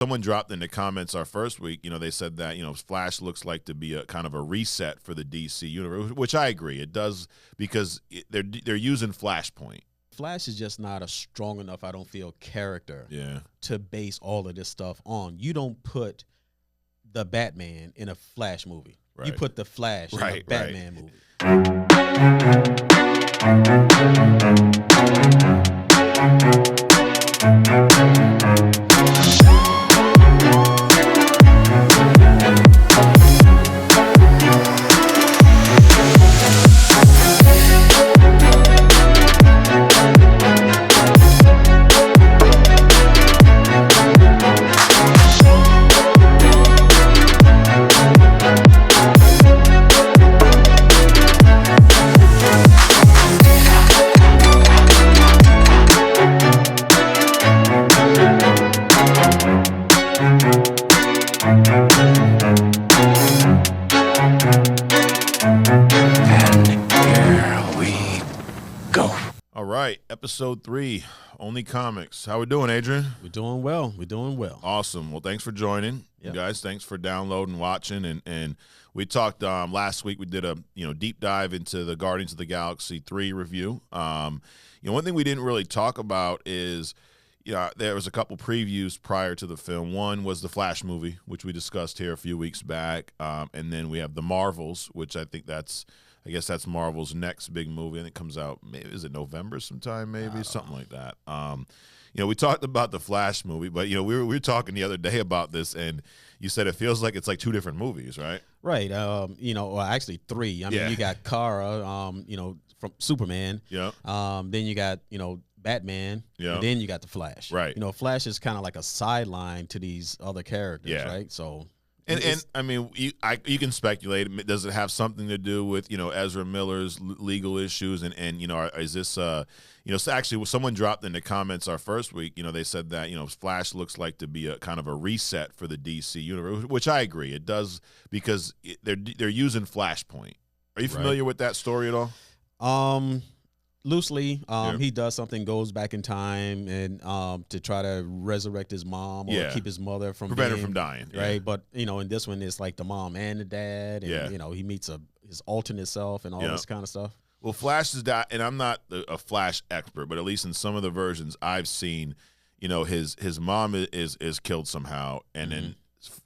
Someone dropped in the comments our first week, they said that, Flash looks like to be a kind of a reset for the DC universe, which I agree. It does because they're using Flashpoint. Flash is just not a strong enough, I don't feel, character to base all of this stuff on. You don't put the Batman in a Flash movie. Right. You put the Flash in a Batman movie. Episode 3, Only Comics. How we doing, Adrian? We're doing well. We're doing well. Awesome. Well, thanks for joining, you guys. Thanks for downloading, watching, and we talked last week. We did a deep dive into the Guardians of the Galaxy 3 review. One thing we didn't really talk about is there was a couple previews prior to the film. One was the Flash movie, which we discussed here a few weeks back, and then we have the Marvels, which I guess that's Marvel's next big movie, and it comes out, maybe, is it November sometime, maybe, something like that. We talked about the Flash movie, but, we were talking the other day about this, and you said it feels like it's like 2 different movies, right? Right. Well, actually 3. I mean, you got Kara, from Superman. Yeah. Then you got, Batman. Yeah. And then you got the Flash. Right. Flash is kind of like a sideline to these other characters, right? So... And I mean, you can speculate. Does it have something to do with Ezra Miller's legal issues? And is this so actually someone dropped in the comments our first week. They said that Flash looks like to be a kind of a reset for the DC universe, which I agree. It does because they're using Flashpoint. Are you familiar with that story at all? Loosely, he does something, goes back in time, and to try to resurrect his mom or keep his mother from prevent her from dying, right? But in this one, it's like the mom and the dad, and he meets his alternate self and all this kind of stuff. Well, Flash is that, and I'm not a Flash expert, but at least in some of the versions I've seen, his mom is killed somehow, and then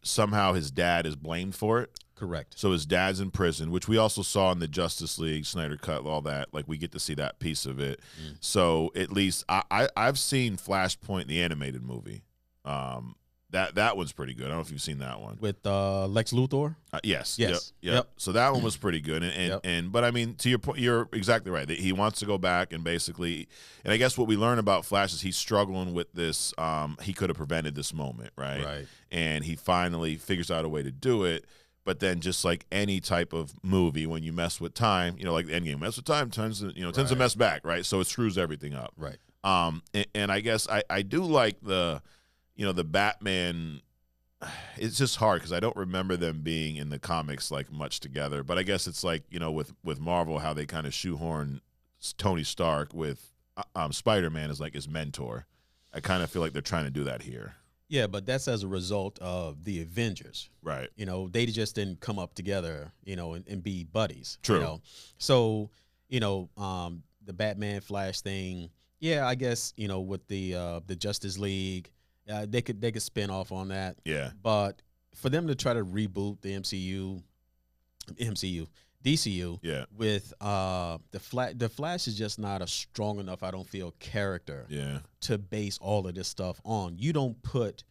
somehow his dad is blamed for it. Correct. So his dad's in prison, which we also saw in the Justice League, Snyder Cut, all that. Like, we get to see that piece of it. So at least I've seen Flashpoint, the animated movie. That one's pretty good. I don't know if you've seen that one with Lex Luthor. Yes. Yep. So that one was pretty good. And but I mean, to your point, you're exactly right. He wants to go back and basically, and I guess what we learn about Flash is he's struggling with this. He could have prevented this moment, right? Right. And he finally figures out a way to do it. But then, just like any type of movie, when you mess with time, like the Endgame, mess with time tends to mess back, right? So it screws everything up, right? And I guess I do like the Batman. It's just hard because I don't remember them being in the comics like much together. But I guess it's like with Marvel, how they kind of shoehorn Tony Stark with Spider-Man as like his mentor. I kind of feel like they're trying to do that here. Yeah, but that's as a result of the Avengers. Right. They just didn't come up together, and be buddies. True. So, the Batman Flash thing, I guess, with the Justice League, they could spin off on that. Yeah. But for them to try to reboot the DCU with the Flash is just not a strong enough, I don't feel, character to base all of this stuff on. You don't put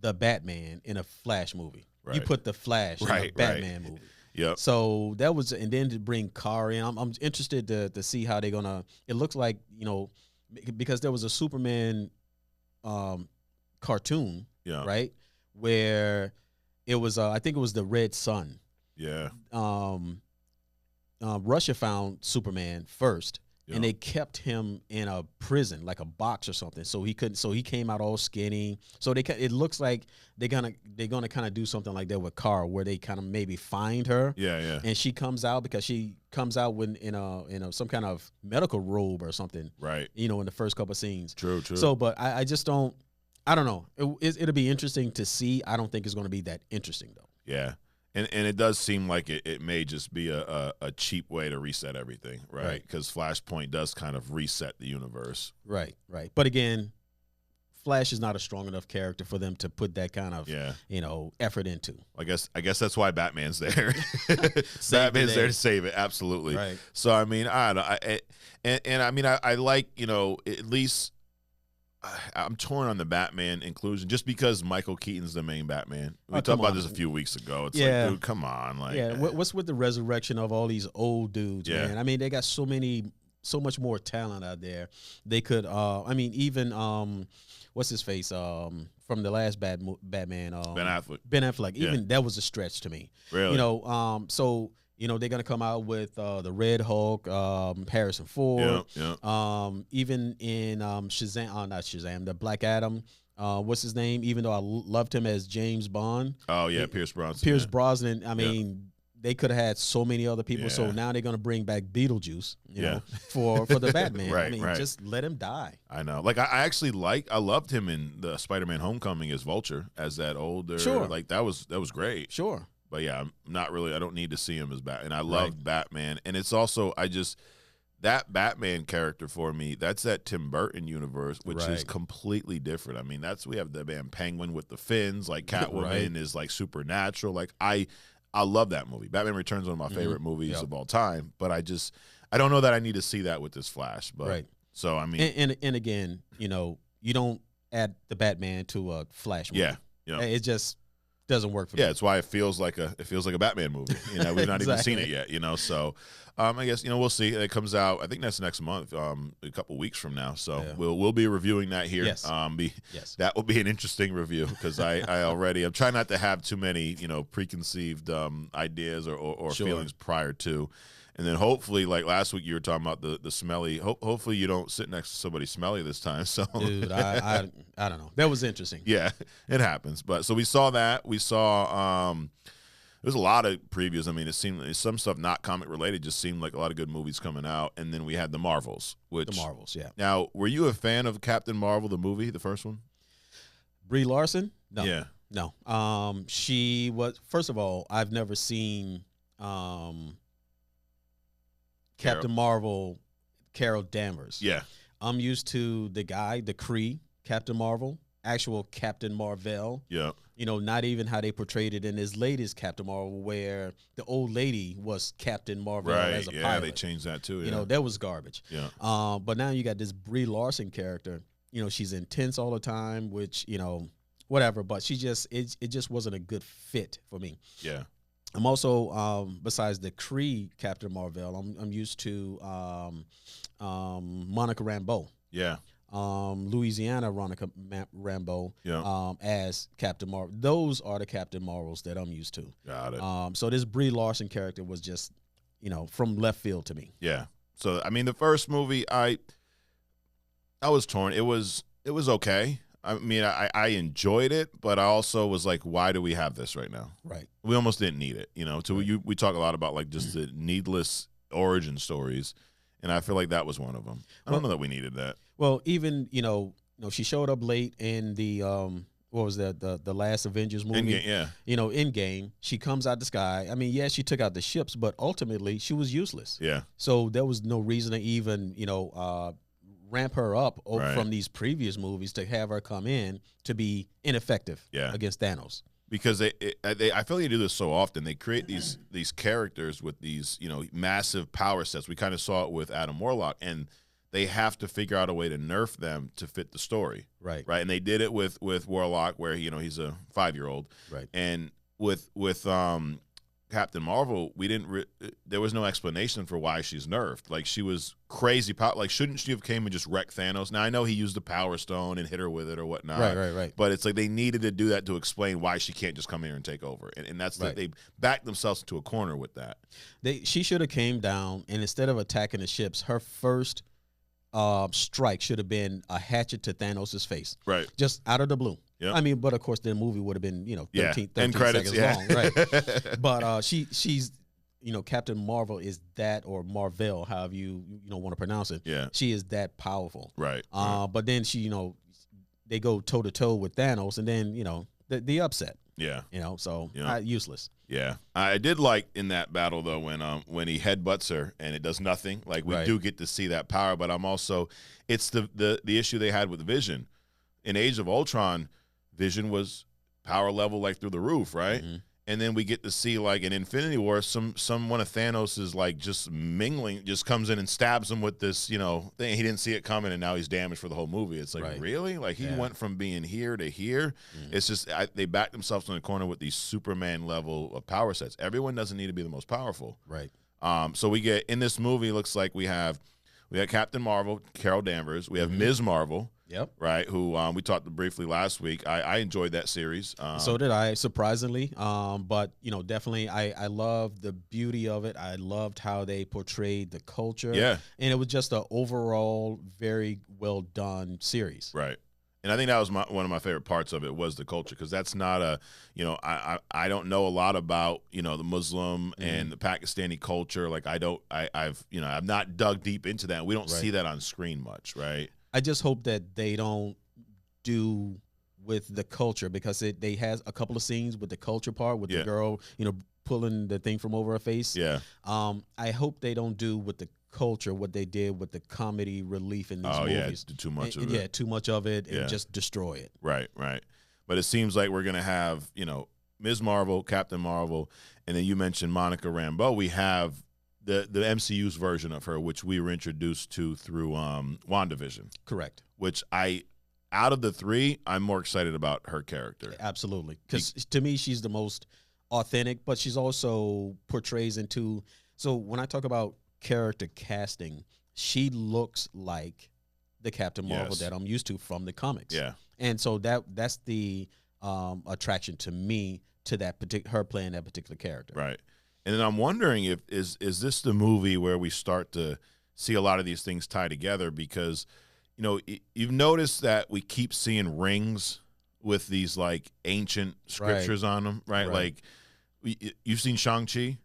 the Batman in a Flash movie. Right. You put the Flash in a Batman movie. Yep. So that was, and then to bring Kara in, I'm interested to see how they're gonna. It looks like because there was a Superman cartoon, right, where it was I think it was the Red Sun. Yeah. Russia found Superman first, and they kept him in a prison, like a box or something, so he couldn't. So he came out all skinny. So it looks like they're gonna kind of do something like that with Kara, where they kind of maybe find her. Yeah. And she comes out because she comes out in some kind of medical robe or something. Right. In the first couple of scenes. True. So, but I just don't. I don't know. It'll be interesting to see. I don't think it's going to be that interesting though. Yeah. And it does seem like it may just be a cheap way to reset everything, right? Because Flashpoint does kind of reset the universe. Right. But again, Flash is not a strong enough character for them to put that kind of effort into. I guess that's why Batman's there. Batman's there to save it, absolutely. Right. So I mean, I don't know. I like, at least I'm torn on the Batman inclusion just because Michael Keaton's the main Batman. We talked about this a few weeks ago. It's like, dude, come on. What's with the resurrection of all these old dudes, man? I mean, they got so much more talent out there. They could, even, what's his face, from the last Batman, Ben Affleck. Ben Affleck. Even that was a stretch to me. Really? So they're gonna come out with the Red Hulk, Harrison Ford. Even in Shazam, not Shazam, the Black Adam. What's his name? Even though I loved him as James Bond. Oh yeah, Pierce Brosnan. Pierce Brosnan. I mean, they could have had so many other people. So now they're gonna bring back Beetlejuice. You know, for the Batman. Right. Just let him die. I know. Like I loved him in the Spider-Man: Homecoming as Vulture, as that older. Sure. Like that was great. Sure. But yeah, I'm not really. I don't need to see him as Batman. And I love Batman, and it's also that Batman character for me. That's that Tim Burton universe, which is completely different. I mean, we have the man Penguin with the fins. Like Catwoman is like supernatural. Like I love that movie. Batman Returns is one of my favorite movies of all time. But I don't know that I need to see that with this Flash. But so I mean, and again, you don't add the Batman to a Flash movie. Yeah, it just doesn't work for me. Yeah, it's why it feels like a Batman movie. We've not even seen it yet. So I guess we'll see. It comes out. I think that's next month, a couple weeks from now. So we'll be reviewing that here. Yes. That will be an interesting review because I'm trying not to have too many preconceived ideas or feelings prior to. And then hopefully, like last week, you were talking about the smelly. Hopefully, you don't sit next to somebody smelly this time. So, dude, I don't know. That was interesting. Yeah, it happens. But so we saw that. We saw there's a lot of previews. I mean, it seemed like some stuff not comic related. Just seemed like a lot of good movies coming out. And then we had the Marvels. Yeah. Now, were you a fan of Captain Marvel, the movie, the first one? Brie Larson? No. Yeah. No. She was. First of all, I've never seen. Captain Marvel, Carol Danvers. Yeah. I'm used to the Kree, Captain Marvel, actual Captain Marvel. Yeah. Not even how they portrayed it in his latest Captain Marvel, where the old lady was Captain Marvel as a pilot. Yeah, they changed that too. Yeah. That was garbage. Yeah. But now you got this Brie Larson character. She's intense all the time, which, whatever. But it just wasn't a good fit for me. Yeah. I'm also, besides the Kree Captain Marvel, I'm used to Monica Rambeau. Yeah. Louisiana Rambeau as Captain Marvel. Those are the Captain Marvels that I'm used to. Got it. So this Brie Larson character was just, from left field to me. Yeah. So, I mean, the first movie, I was torn. It was okay. I mean, I enjoyed it, but I also was like, why do we have this right now? Right. We almost didn't need it, we talk a lot about like just the needless origin stories, and I feel like that was one of them. I don't know that we needed that. Well, even, she showed up late in the, what was that, the last Avengers movie? Endgame, yeah. Endgame, she comes out the sky. I mean, she took out the ships, but ultimately she was useless. Yeah. So there was no reason to even, ramp her up from these previous movies to have her come in to be ineffective against Thanos. Because I feel like they do this so often. They create these characters with these massive power sets. We kind of saw it with Adam Warlock, and they have to figure out a way to nerf them to fit the story. Right. And they did it with Warlock, where he's a 5-year-old. Right. And with Captain Marvel, there was no explanation for why she's nerfed. Like, she was crazy. Like, shouldn't she have came and just wrecked Thanos? Now, I know he used the Power Stone and hit her with it or whatnot. Right. But it's like they needed to do that to explain why she can't just come here and take over. And that's they backed themselves into a corner with that. She should have came down, and instead of attacking the ships, her first strike should have been a hatchet to Thanos' face. Right. Just out of the blue. Yep. I mean, but of course the movie would have been, 13 credits, seconds long. Right. But she's Captain Marvel is that, or Marvel, however you want to pronounce it. Yeah. She is that powerful. Right. But then she, they go toe to toe with Thanos, and then the upset. Yeah. So useless. Yeah. I did like in that battle though when he headbutts her and it does nothing. Like we do get to see that power, but I'm also it's the issue they had with Vision. In Age of Ultron, Vision was power level like through the roof, right? Mm-hmm. And then we get to see like in Infinity War, one of Thanos is like just mingling, just comes in and stabs him with this, thing. He didn't see it coming, and now he's damaged for the whole movie. It's like, really? Like he went from being here to here. Mm-hmm. It's just they backed themselves in the corner with these Superman level of power sets. Everyone doesn't need to be the most powerful. Right. So we get in this movie. Looks like we got Captain Marvel, Carol Danvers. We have Ms. Marvel. Yep. Right. Who we talked briefly last week. I enjoyed that series. So did I, surprisingly. But definitely, I love the beauty of it. I loved how they portrayed the culture. Yeah. And it was just an overall very well done series. Right. And I think that was one of my favorite parts of it was the culture, because that's not I don't know a lot about the Muslim and the Pakistani culture. Like I've not dug deep into that. We don't see that on screen much, right? I just hope that they don't do with the culture, because they has a couple of scenes with the culture part with the girl, pulling the thing from over her face. Yeah. I hope they don't do with the culture what they did with the comedy relief in these movies. Too much of it. Yeah, too much of it and just destroy it. Right. But it seems like we're gonna have Ms. Marvel, Captain Marvel, and then you mentioned Monica Rambeau. We have the MCU's version of her, which we were introduced to through WandaVision. Correct. Which out of the three, I'm more excited about her character. Absolutely. Because to me, she's the most authentic, but she's also portrays into. So when I talk about character casting, she looks like the Captain Marvel that I'm used to from the comics. Yeah. And so that's the attraction to me to her playing that particular character. Right. And then I'm wondering is this the movie where we start to see a lot of these things tie together? Because, you've noticed that we keep seeing rings with these like ancient scriptures on them, right? Like you've seen Shang-Chi?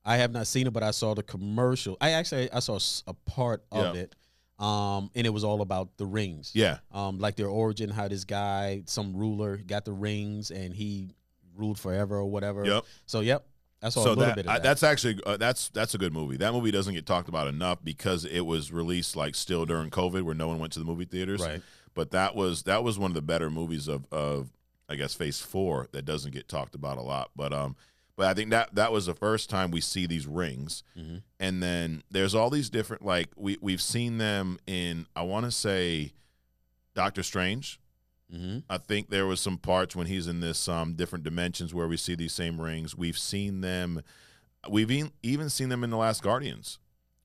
I have not seen it, but I saw the commercial. I saw a part of it, and it was all about the rings. Yeah. Like their origin, how this guy, some ruler, got the rings and he ruled forever or whatever. Yep. So, I saw a little bit of that. That's actually that's a good movie. That movie doesn't get talked about enough because it was released like still during COVID, where no one went to the movie theaters. Right. But that was one of the better movies of I guess Phase 4 that doesn't get talked about a lot. But I think that was the first time we see these rings, and then there's all these different like we've seen them in, I want to say, Doctor Strange. I think there was some parts when he's in this different dimensions where we see these same rings. We've seen them. We've even seen them in The Last Guardians.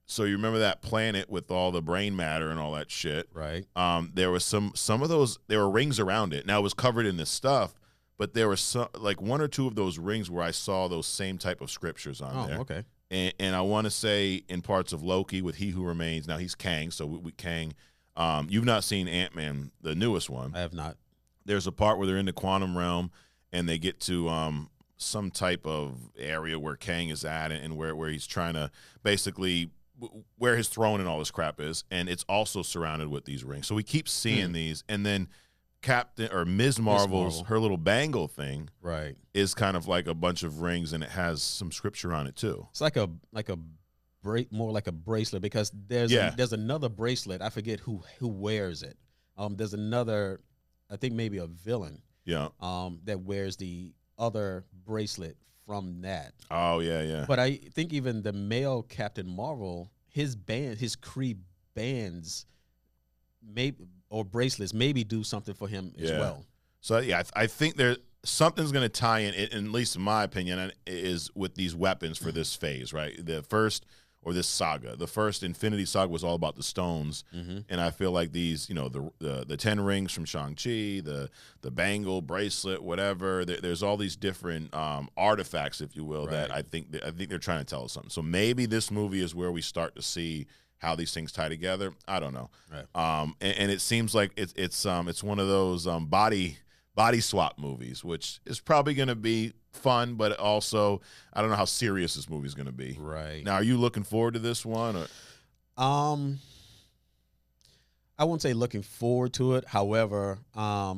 So you remember that planet with all the brain matter and all that shit. Right. There was some of those. There were rings around it. Now it was covered in this stuff, but there were some, like one or two of those rings where I saw those same type of scriptures on there. Okay. And I want to say in parts of Loki with He Who Remains. Now he's Kang, so we Kang. You've not seen Ant-Man, the newest one. I have not. There's a part where they're in the quantum realm and they get to some type of area where Kang is at and where he's trying to basically where his throne and all this crap is, and it's also surrounded with these rings. So we keep seeing these, and then Captain or Ms. Marvel's her little bangle thing, is kind of like a bunch of rings, and it has some scripture on it too. It's like a more like a bracelet, because there's another bracelet. I forget who wears it. There's another, I think maybe a villain. Yeah. That wears the other bracelet from that. Oh yeah. But I think even the male Captain Marvel, his Kree bands, maybe or bracelets, maybe do something for him as well. So I think something's going to tie in, at least in my opinion, is with these weapons for this phase, right? This saga. The first Infinity Saga was all about the stones, and I feel like these, the 10 rings from Shang-Chi, the bangle, bracelet, whatever. There's all these different artifacts, if you will, that I think they're trying to tell us something. So maybe this movie is where we start to see how these things tie together. I don't know. Right. And it seems like it's one of those body swap movies, which is probably going to be fun, but also I don't know how serious this movie is going to be. Right. Now, are you looking forward to this one? Or? I won't say looking forward to it. However,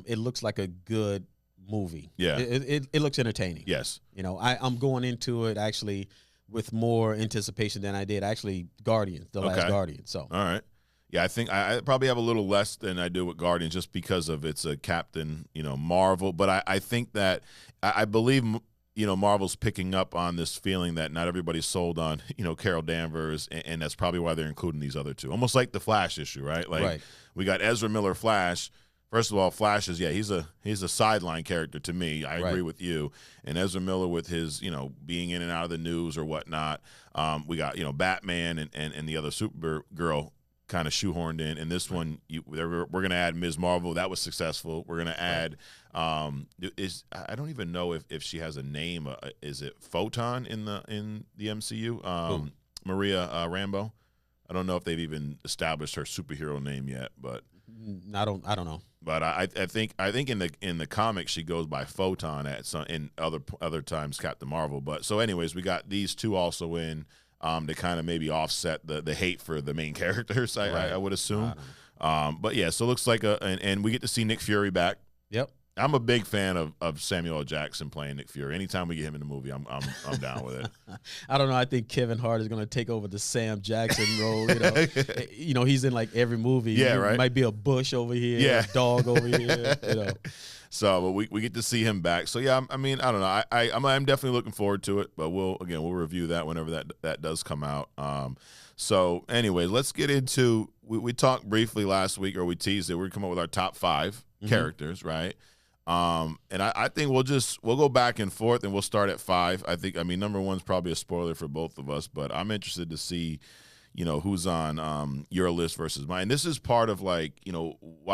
it looks like a good movie. Yeah. It looks entertaining. Yes. You know, I'm going into it actually with more anticipation than I did actually Guardians, the last Guardian. So. All right. Yeah, I think I probably have a little less than I do with Guardians just because of it's a Captain, Marvel. But I think that I believe, Marvel's picking up on this feeling that not everybody's sold on, Carol Danvers, and that's probably why they're including these other two. Almost like the Flash issue, right? Like we got Ezra Miller Flash. First of all, Flash is he's a sideline character to me. I agree with you. And Ezra Miller with his being in and out of the news or whatnot. We got Batman and the other Supergirl kind of shoehorned in. And this one, we're going to add Ms. Marvel. That was successful. We're going to add I don't even know if she has a name. Is it Photon in the MCU? Maria Rambeau. I don't know if they've even established her superhero name yet, but I don't know. But I think in the comics she goes by Photon in other times Captain Marvel. But so anyways, we got these two also in to kind of maybe offset the hate for the main characters. I would assume. But yeah, so it looks like and we get to see Nick Fury back. Yep. I'm a big fan of Samuel L. Jackson playing Nick Fury. Anytime we get him in the movie, I'm down with it. I don't know. I think Kevin Hart is going to take over the Sam Jackson role. He's in like every movie. Yeah, right. Might be a bush over here, a dog over here. So, but we get to see him back. So yeah, I mean, I don't know. I'm definitely looking forward to it. But we'll review that whenever that does come out. So anyway, let's get into. We talked briefly last week, or we teased it. We're come up with our top 5 characters, right? And I think we'll go back and forth, and we'll start at 5. I mean, number 1's probably a spoiler for both of us, but I'm interested to see, who's on your list versus mine. This is part of why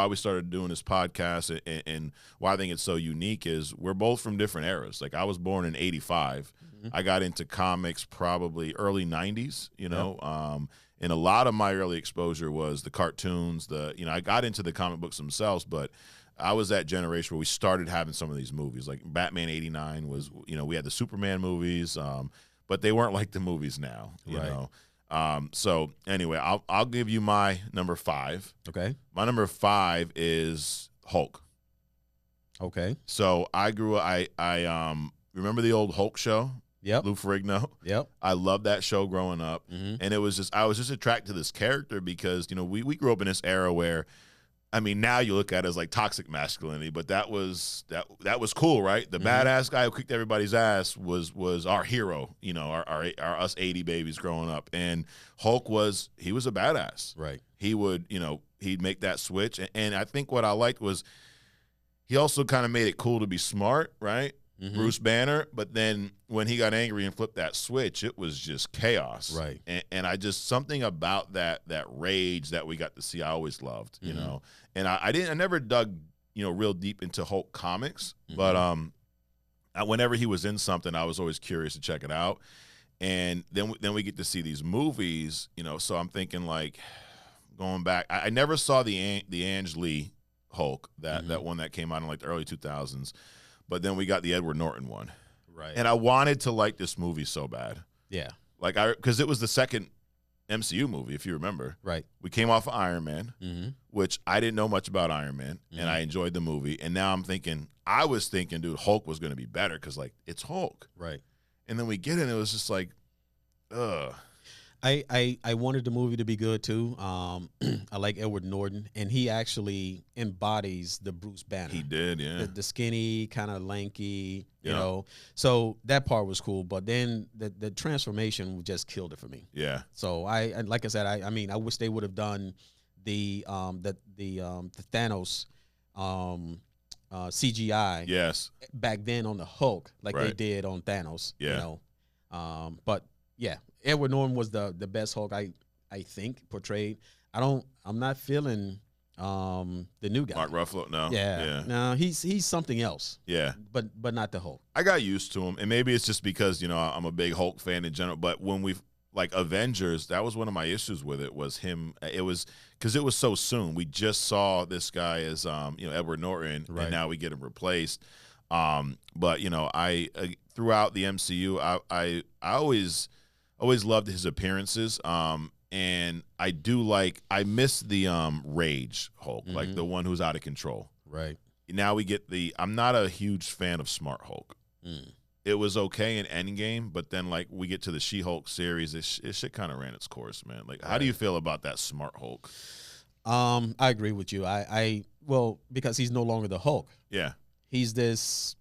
we started doing this podcast and why I think it's so unique is we're both from different eras. Like I was born in '85. I got into comics probably early '90s. And a lot of my early exposure was the cartoons. I got into the comic books themselves, but I was that generation where we started having some of these movies. Like Batman '89 was, we had the Superman movies, but they weren't like the movies now, you know. So anyway, I'll give you my number 5. Okay. My number 5 is Hulk. Okay. So I remember the old Hulk show. Yep. Lou Ferrigno. Yep. I loved that show growing up. And I was just attracted to this character because, we grew up in this era where, I mean, now you look at it as like toxic masculinity, but that was cool, right? The badass guy who kicked everybody's ass was our hero, our us 80 babies growing up. And Hulk was a badass. Right. He would, he'd make that switch. And I think what I liked was he also kind of made it cool to be smart, right? Bruce Banner, but then when he got angry and flipped that switch, it was just chaos. Right. And I just something about that rage that we got to see, I always loved, you know. And I never dug, real deep into Hulk comics, but whenever he was in something, I was always curious to check it out. And then we get to see these movies, so I'm thinking like going back, I never saw the Ang Lee Hulk, that one that came out in like the early 2000s. But then we got the Edward Norton one. Right. And I wanted to like this movie so bad. Yeah. Because it was the second MCU movie, if you remember. Right. We came off of Iron Man, which I didn't know much about Iron Man, and I enjoyed the movie. And now I was thinking, dude, Hulk was going to be better because, it's Hulk. Right. And then we get it, and it was just like, ugh. I wanted the movie to be good too. I like Edward Norton, and he actually embodies the Bruce Banner. He did, yeah. The skinny, kind of lanky, you know. So that part was cool, but then the transformation just killed it for me. Yeah. So I like I said, I mean, I wish they would have done the Thanos CGI. Yes. Back then on the Hulk, like they did on Thanos. Yeah. But yeah. Edward Norton was the best Hulk I think portrayed. I'm not feeling the new guy. Mark Ruffalo, no. Yeah. No, he's something else. Yeah. But not the Hulk. I got used to him, and maybe it's just because, I'm a big Hulk fan in general, but when we've Avengers, that was one of my issues with it was him. It was because it was so soon. We just saw this guy as Edward Norton, and now we get him replaced. But I throughout the MCU, I always loved his appearances. And I miss the Rage Hulk, like the one who's out of control. Right. Now we get I'm not a huge fan of Smart Hulk. It was okay in Endgame, but then like we get to the She-Hulk series, it shit kind of ran its course, man. Like, how do you feel about that Smart Hulk? I agree with you. Well, because he's no longer the Hulk. Yeah. He's this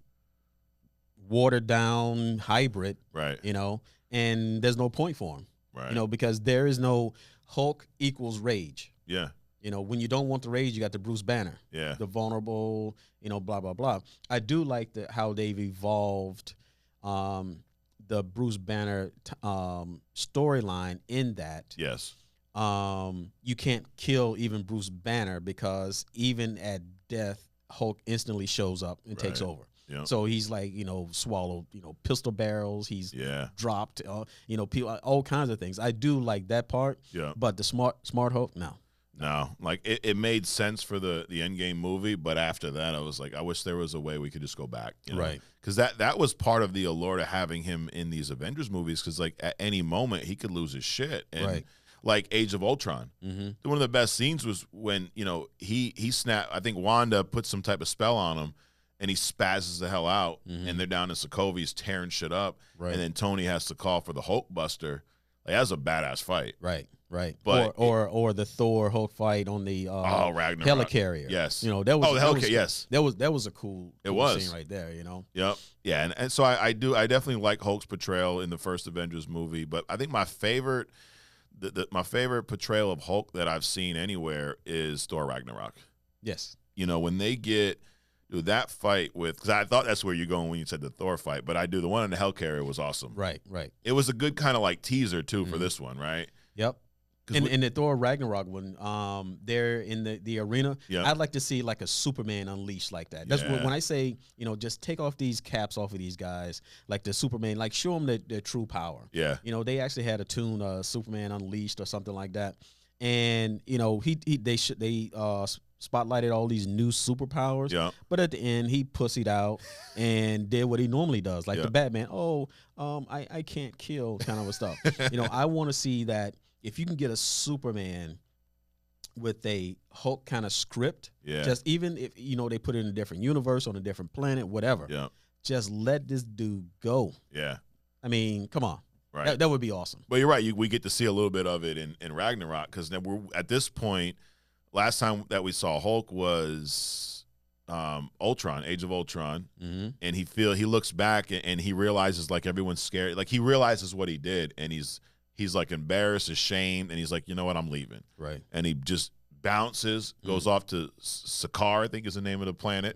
watered down hybrid. Right. You know, and there's no point for him. Right. You know, because there is no Hulk equals Rage. Yeah. You know, when you don't want the Rage, you got the Bruce Banner. Yeah. The vulnerable, you know, blah, blah, blah. I do like how they've evolved the Bruce Banner storyline in that. Yes. You can't kill even Bruce Banner because even at death, Hulk instantly shows up and takes over. Yep. So he's like, you know, swallowed, you know, pistol barrels. He's dropped, you know, all kinds of things. I do like that part. Yeah. But the smart Hulk, no. No, like it made sense for the Endgame movie, but after that, I was like, I wish there was a way we could just go back, you know? Right? Because that was part of the allure to having him in these Avengers movies, because like at any moment he could lose his shit, and like Age of Ultron, one of the best scenes was when, you know, he snapped. I think Wanda put some type of spell on him, and he spazzes the hell out, and they're down in Sokovia, he's tearing shit up, and then Tony has to call for the Hulk Buster. Like, that was a badass fight, right? But or the Thor Hulk fight on the helicarrier. Yes, you know that was yes, that was a cool scene right there. You know. Yep. Yeah, and so I definitely like Hulk's portrayal in the first Avengers movie, but I think my favorite my favorite portrayal of Hulk that I've seen anywhere is Thor Ragnarok. Yes. You know, when they get that fight with, because I thought that's where you're going when you said the Thor fight, but the one in the helicarrier was awesome. Right. It was a good kind of like teaser too for this one, right? Yep. In the Thor Ragnarok one, they're in the arena. Yep. I'd like to see like a Superman unleashed like that. That's when I say, you know, just take off these caps off of these guys, like the Superman, like show them their true power. Yeah. You know, they actually had a tune, Superman Unleashed or something like that, and you know they spotlighted all these new superpowers. Yeah. But at the end, he pussied out and did what he normally does, like the Batman. I can't kill kind of a stuff. You know, I want to see that. If you can get a Superman with a Hulk kind of script, just even if, you know, they put it in a different universe, on a different planet, whatever, just let this dude go. Yeah. I mean, come on. Right. That would be awesome. But you're right. We get to see a little bit of it in Ragnarok, because we're at this point, last time that we saw Hulk was Ultron, Age of Ultron, and he looks back and he realizes like everyone's scared. Like he realizes what he did, and he's like embarrassed, ashamed, and he's like, you know what, I'm leaving. Right. And he just bounces, goes off to Sakaar, I think is the name of the planet.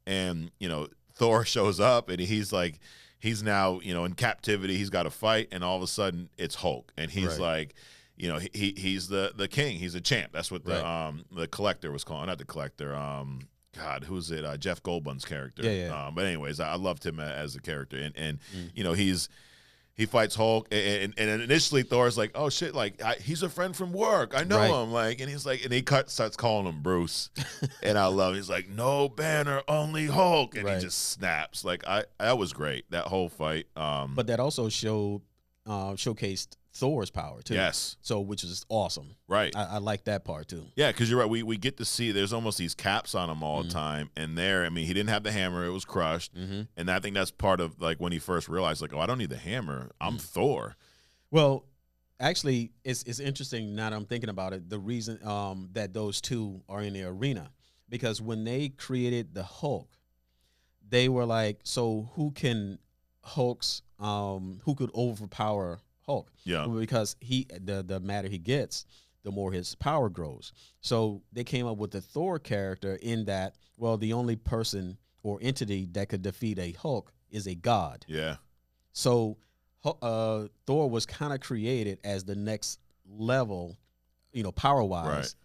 And, you know, Thor shows up, and he's like, he's now, you know, in captivity. He's got to fight, and all of a sudden it's Hulk. And he's like, you know, he's the king. He's a champ. That's what the Collector was calling. Not the Collector. God, who's it? Jeff Goldblum's character. Yeah. But anyways, I loved him as a character. And you know, he fights Hulk, and initially Thor's like, oh shit, like he's a friend from work, I know him, like, and he's like, and he starts calling him Bruce, and I love it. He's like, no Banner, only Hulk, and he just snaps. Like that was great, that whole fight. But that also showcased Thor's power too. Yes. So, which is awesome. Right. I like that part too. Yeah, because you're right. We get to see there's almost these caps on him all the time, and I mean, he didn't have the hammer; it was crushed. And I think that's part of like when he first realized, like, oh, I don't need the hammer. I'm Thor. Well, actually, it's interesting now that I'm thinking about it. The reason that those two are in the arena, because when they created the Hulk, they were like, so who could overpower Hulk? Yeah, because the madder he gets, the more his power grows. So they came up with the Thor character in that, well, the only person or entity that could defeat a Hulk is a god. Yeah. So Thor was kind of created as the next level, you know, power wise.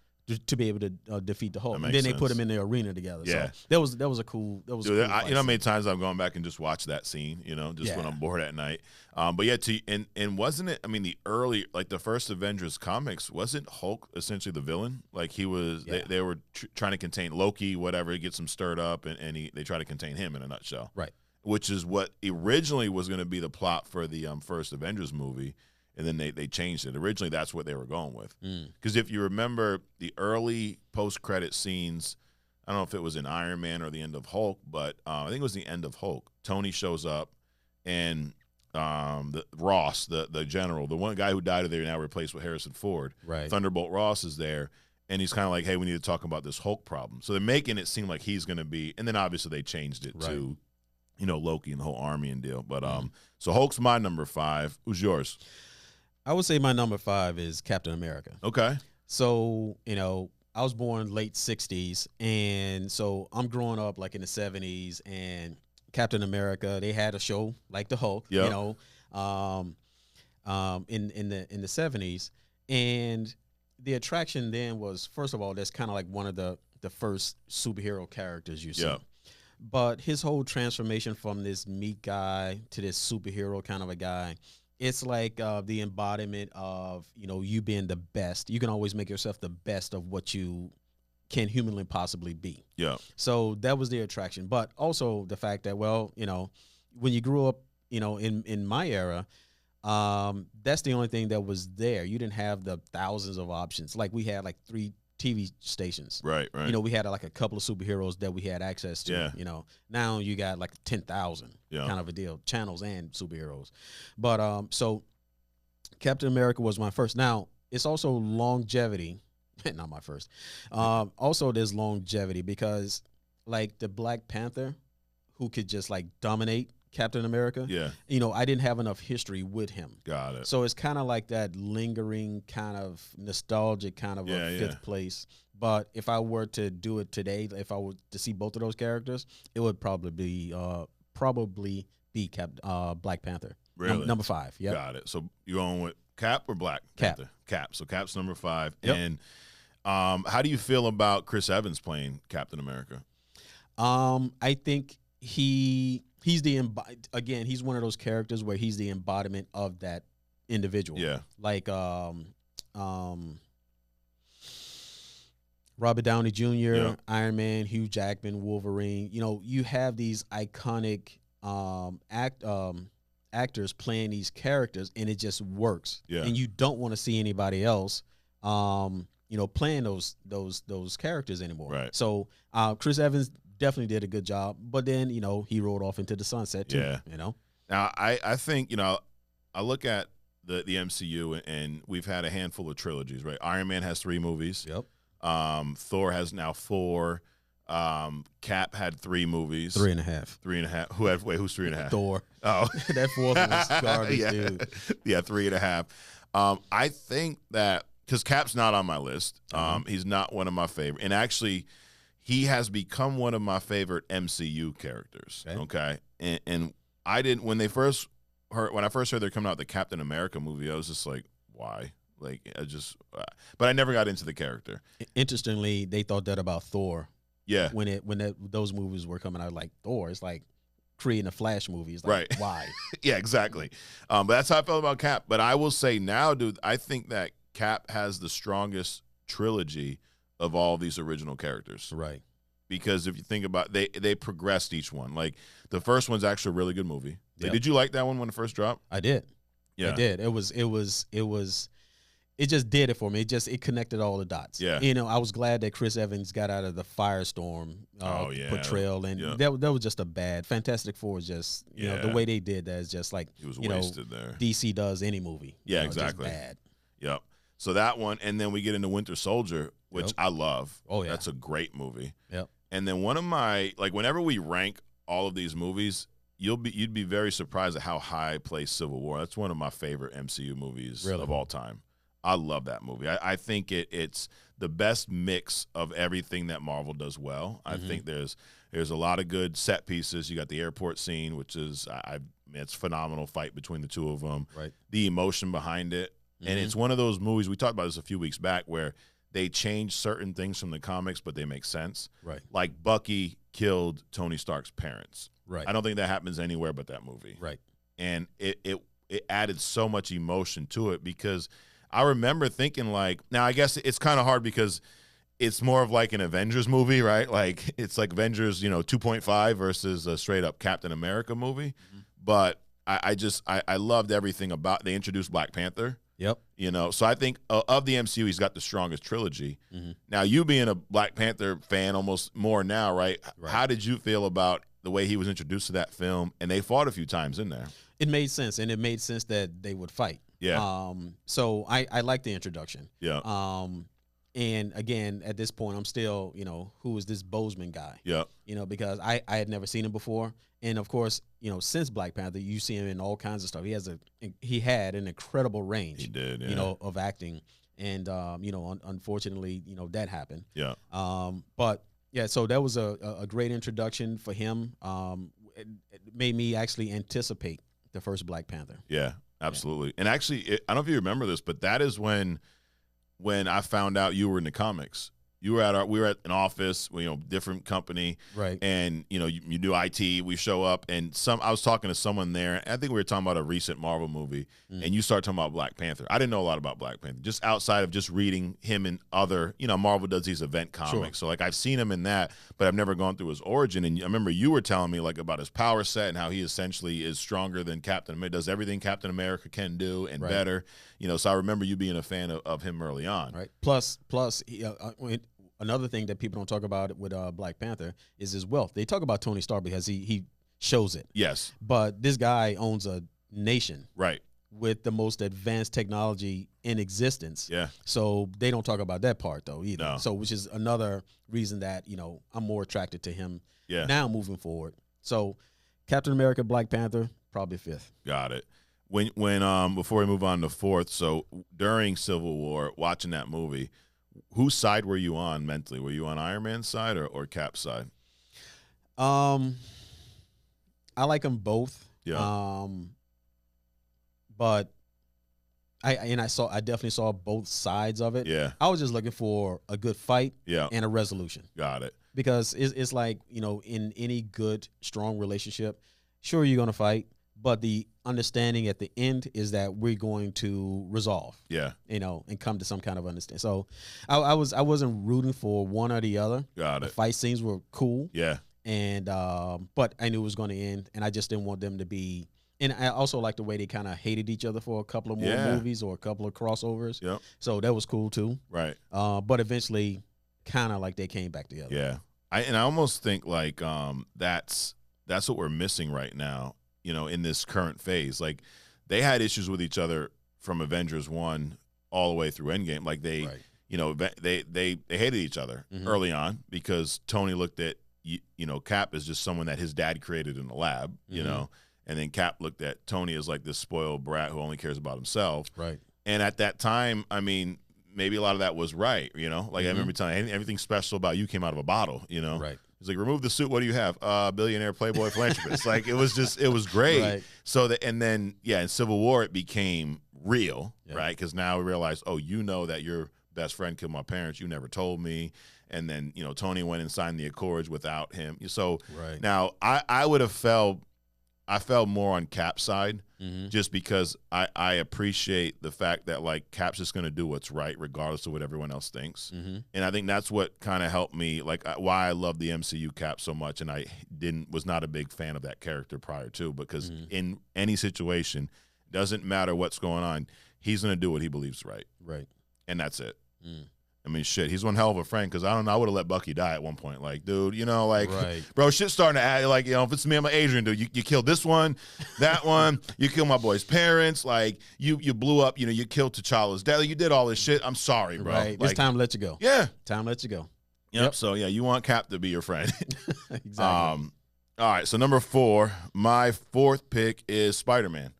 To be able to defeat the Hulk, and then they put him in the arena together. Yeah, so that was a cool. That was Dude, a cool you know how many times I've gone back and just watched that scene. You know, just when I'm bored at night. But yeah, and wasn't it? I mean, the early, like the first Avengers comics, wasn't Hulk essentially the villain? Like he was. Yeah. They were trying to contain Loki, whatever. He gets him stirred up, and they try to contain him in a nutshell. Right. Which is what originally was going to be the plot for the first Avengers movie. and then they changed it. Originally, that's what they were going with. Because if you remember the early post-credit scenes, I don't know if it was in Iron Man or the end of Hulk, but I think it was the end of Hulk. Tony shows up, and Ross, the general, the one guy who died there now replaced with Harrison Ford, right. Thunderbolt Ross is there, and he's kind of like, hey, we need to talk about this Hulk problem. So they're making it seem like he's going to be, and then obviously they changed it to, Loki and the whole army and deal. But so Hulk's my number 5. Who's yours? I would say my number 5 is Captain America. Okay. So, I was born late 60s, and so I'm growing up like in the 70s, and Captain America, they had a show like the Hulk, in the 70s, and the attraction then was, first of all, that's kind of like one of the first superhero characters you see. Yeah. But his whole transformation from this meat guy to this superhero kind of a guy, it's like the embodiment of, you being the best. You can always make yourself the best of what you can humanly possibly be. Yeah. So that was the attraction. But also the fact that, when you grew up, in my era, that's the only thing that was there. You didn't have the thousands of options. Like we had like 3 TV stations. Right. We had like a couple of superheroes that we had access to. Yeah. Now you got like 10,000 kind of a deal, channels and superheroes. But so Captain America was my first. Now it's also longevity. Not my first. Also, there's longevity because, like the Black Panther, who could just like dominate Captain America. Yeah. I didn't have enough history with him. Got it. So it's kind of like that lingering kind of nostalgic kind of a fifth place. But if I were to do it today, if I were to see both of those characters, it would probably be Black Panther. Really? Number 5. Yeah. Got it. So you're going with Cap or Black Panther? Cap. So Cap's number 5. Yep. And how do you feel about Chris Evans playing Captain America? I think he's he's one of those characters where he's the embodiment of that individual. Yeah. Like Robert Downey Jr., Iron Man, Hugh Jackman, Wolverine. You have these iconic actors playing these characters, and it just works. Yeah. And you don't want to see anybody else playing those characters anymore. Right. So Chris Evans definitely did a good job, but then he rode off into the sunset too. Yeah. Now I think I look at the MCU, and we've had a handful of trilogies, right? Iron Man has 3 movies. Yep. Thor has now 4. Cap had 3 movies. 3.5. 3.5. Who's 3.5? Thor. Oh, that 4th one was garbage, dude. Yeah, 3.5. I think that because Cap's not on my list. He's not one of my favorite, and actually, he has become one of my favorite MCU characters. Okay, and I didn't when I first heard they're coming out with the Captain America movie. I was just like, why? Like, but I never got into the character. Interestingly, they thought that about Thor. Yeah, when those movies were coming out, like Thor, it's like creating a Flash movie. It's like, right? Why? Yeah, exactly. But that's how I felt about Cap. But I will say now, dude, I think that Cap has the strongest trilogy of all these original characters. Right. Because if you think about they progressed each one. Like the first one's actually a really good movie. Yep. Did you like that one when it first dropped? I did. Yeah. I did. It just did it for me. It connected all the dots. Yeah. I was glad that Chris Evans got out of the Firestorm portrayal, and that was just a bad. Fantastic Four was just the way they did that is just like he was wasted there. DC does any movie. Yeah, exactly. Just bad. Yep. So that one, and then we get into Winter Soldier, which I love. Oh yeah, that's a great movie. Yep. And then one of my whenever we rank all of these movies, you'd be very surprised at how high I place Civil War. That's one of my favorite MCU movies of all time. I love that movie. I think it's the best mix of everything that Marvel does well. I think there's a lot of good set pieces. You got the airport scene, which is it's a phenomenal fight between the two of them. Right. The emotion behind it. And it's one of those movies, we talked about this a few weeks back, where they change certain things from the comics, but they make sense. Right. Like Bucky killed Tony Stark's parents. Right. I don't think that happens anywhere but that movie. Right. And it added so much emotion to it, because I remember thinking now I guess it's kind of hard because it's more of like an Avengers movie, right? Like it's like Avengers, 2.5 versus a straight up Captain America movie. But I loved everything about. They introduced Black Panther. Yep. You know, so I think of the MCU, he's got the strongest trilogy. Mm-hmm. Now, you being a Black Panther fan almost more now, right? How did you feel about the way he was introduced to that film? And they fought a few times in there. It made sense, and it made sense that they would fight. Yeah. So I like the introduction. Yeah. And again, at this point, I'm still, you know, who is this Boseman guy? Yeah. You know, because I had never seen him before. And of course, you know, since Black Panther, you see him in all kinds of stuff. He had an incredible range. He did, yeah. You know, of acting, and you know, unfortunately, you know, that happened. Yeah. But yeah, so that was a great introduction for him. It made me actually anticipate the first Black Panther. Yeah, absolutely. Yeah. And actually, I don't know if you remember this, but that is when I found out you were in the comics. We were at an office, you know, different company, right? And you know, you do IT. We show up, and I was talking to someone there. I think we were talking about a recent Marvel movie, and you start talking about Black Panther. I didn't know a lot about Black Panther, just outside of just reading him in other, you know, Marvel does these event comics. Sure. So like I've seen him in that, but I've never gone through his origin. And I remember you were telling me like about his power set and how he essentially is stronger than Captain America, does everything Captain America can do and better. You know, so I remember you being a fan of him early on. Right. Plus, another thing that people don't talk about with Black Panther is his wealth. They talk about Tony Stark because he shows it. Yes. But this guy owns a nation. Right. With the most advanced technology in existence. Yeah. So they don't talk about that part though either. No. So which is another reason that, you know, I'm more attracted to him now moving forward. So Captain America, Black Panther, probably fifth. Got it. When before we move on to fourth, so during Civil War, watching that movie, whose side were you on mentally? Were you on Iron Man's side or Cap's side? I like them both. Yeah. But I definitely saw both sides of it. Yeah. I was just looking for a good fight. Yeah. And a resolution. Got it. Because it's like, you know, in any good, strong relationship, sure, you're going to fight, but the understanding at the end is that we're going to resolve. Yeah. You know, and come to some kind of understanding. So I wasn't rooting for one or the other. Got it. The fight scenes were cool. Yeah. And but I knew it was going to end, and I just didn't want them to be. And I also like the way they kind of hated each other for a couple of more movies or a couple of crossovers. Yep. So that was cool too. Right. But eventually, kind of like they came back together. Yeah. I almost think like that's what we're missing right now. You know, in this current phase, like they had issues with each other from Avengers 1 all the way through Endgame. Like they, you know, they hated each other early on because Tony looked at you know, Cap as just someone that his dad created in the lab. You know. And then Cap looked at Tony as like this spoiled brat who only cares about himself. Right. And at that time, I mean, maybe a lot of that was right, you know? Like I remember telling him, everything special about you came out of a bottle, you know? Right. He's like, remove the suit, what do you have? Billionaire, playboy, philanthropist. Like it was great. Right. So and then, in Civil War, it became real, right? Because now we realize, oh, you know that your best friend killed my parents. You never told me. And then, you know, Tony went and signed the Accords without him. So now I would have felt, I felt more on Cap's side just because I appreciate the fact that, like, Cap's just going to do what's right regardless of what everyone else thinks. And I think that's what kind of helped me, like, why I love the MCU Cap so much, and I was not a big fan of that character prior to, because in any situation, doesn't matter what's going on, he's going to do what he believes right. Right. And that's it. I mean, shit, he's one hell of a friend because I don't know, I would have let Bucky die at one point. Like, dude, you know, like, bro, shit's starting to add, like, you know, if it's me, I'm an Adrian, dude. You killed this one, that one. You killed my boy's parents. Like, you blew up, you know, you killed T'Challa's dad. You did all this shit. I'm sorry, bro. Right. Like, it's time to let you go. Yeah. Time to let you go. Yep. So, yeah, you want Cap to be your friend. Exactly. All right. So, number 4, my fourth pick is Spider-Man.